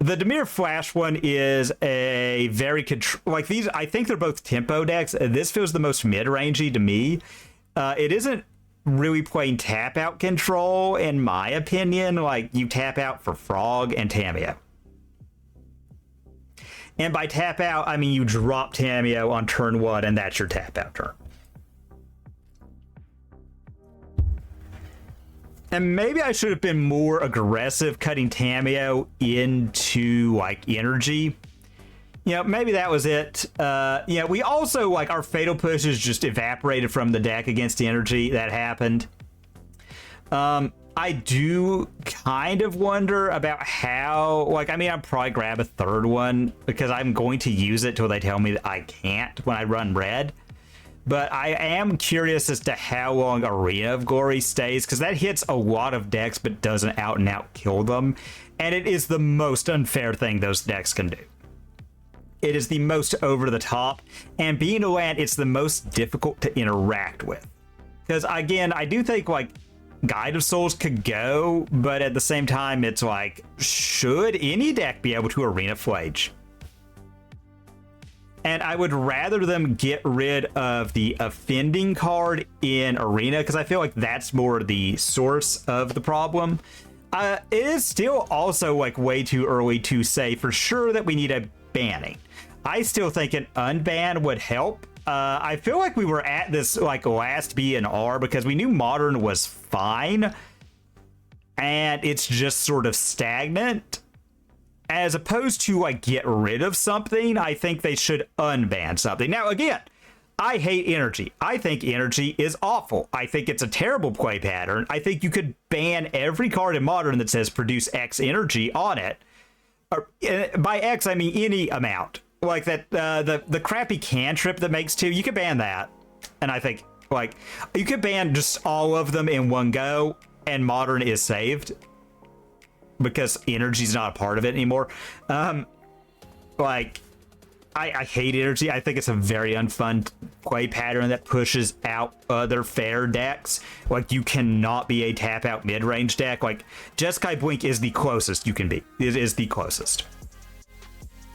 the Dimir Flash one is a very like these. I think they're both tempo decks. This feels the most mid-rangey to me. It isn't really playing tap out control in my opinion. Like, you tap out for Frog and Tameo. And by tap out, I mean you drop Tamiyo on turn 1, and that's your tap out turn. And maybe I should have been more aggressive cutting Tamiyo into, like, energy. You know, maybe that was it. Yeah, we also, like, our Fatal Pushes just evaporated from the deck against energy. That happened. I do kind of wonder about how, like, I mean, I'll probably grab a third one because I'm going to use it till they tell me that I can't when I run red. But I am curious as to how long Arena of Glory stays, because that hits a lot of decks but doesn't out and out kill them. And it is the most unfair thing those decks can do. It is the most over the top, and being a land, it's the most difficult to interact with. Because again, I do think, like, Guide of Souls could go, but at the same time, it's like, should any deck be able to Arena Flage? And I would rather them get rid of the offending card in Arena, because I feel like that's more the source of the problem. It is still also, like, way too early to say for sure that we need a banning. I still think an unban would help. I feel like we were at this, like, last BNR because we knew Modern was fine, and it's just sort of stagnant. As opposed to, like, get rid of something, I think they should unban something. Now, again, I hate energy. I think energy is awful. I think it's a terrible play pattern. I think you could ban every card in Modern that says produce X energy on it. Or, by X, I mean any amount. Like that, the crappy cantrip that makes 2, you could ban that. And I think, like, you could ban just all of them in one go, and Modern is saved. Because energy's not a part of it anymore. Like, I hate energy. I think it's a very unfun play pattern that pushes out other fair decks. Like, you cannot be a tap out mid-range deck. Like, Jeskai Blink is the closest you can be. It is the closest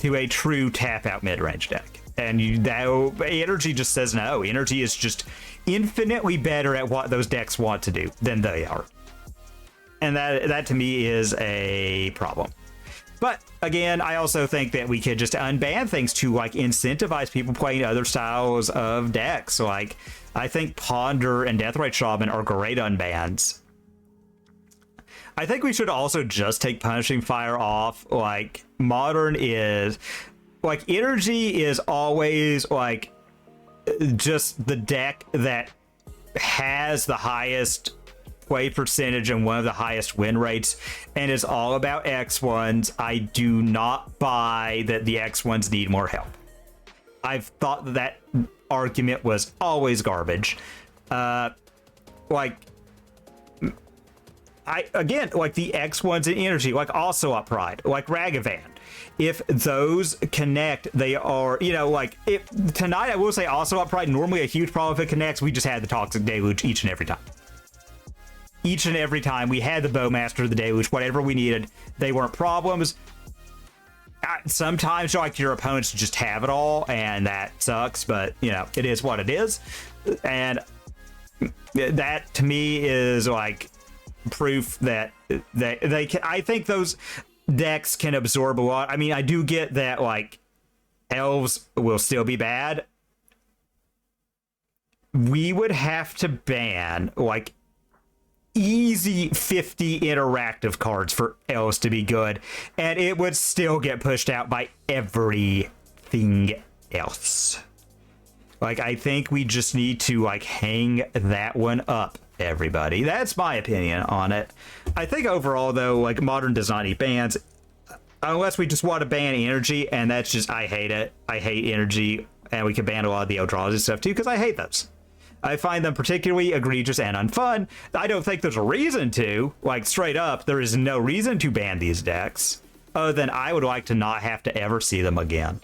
to a true tap out mid-range deck. And energy just says no. Energy is just infinitely better at what those decks want to do than they are. And that to me is a problem. But again, I also think that we could just unban things to, like, incentivize people playing other styles of decks. Like, I think Ponder and Deathrite Shaman are great unbans. I think we should also just take Punishing Fire off. Like, Modern is, like, energy is always, like, just the deck that has the highest play percentage and one of the highest win rates, and is all about X1s. I do not buy that the X1s need more help. I've thought that argument was always garbage. Like, again, like the X1s in energy, like Ocelot Pride, like Ragavan. If those connect, they are, you know, like, tonight I will say Ocelot Pride, normally a huge problem if it connects. We just had the Toxic Deluge each and every time. Each and every time we had the Bowmaster, the Deluge, whatever we needed, they weren't problems. Sometimes, like, your opponents just have it all, and that sucks, but, you know, it is what it is. And that, to me, is, like, proof that they can. I think those decks can absorb a lot. I mean, I do get that, like, elves will still be bad. We would have to ban, like, easy 50 interactive cards for elves to be good, and it would still get pushed out by everything else. Like, I think we just need to, like, hang that one up, everybody. That's my opinion on it. I think overall, though, like, Modern does not need bans unless we just want to ban energy, and that's just, I hate it. I hate energy, and we can ban a lot of the Eldrazi stuff too, because I hate those. I find them particularly egregious and unfun. I don't think there's a reason to. Like, straight up, there is no reason to ban these decks, other than I would like to not have to ever see them again.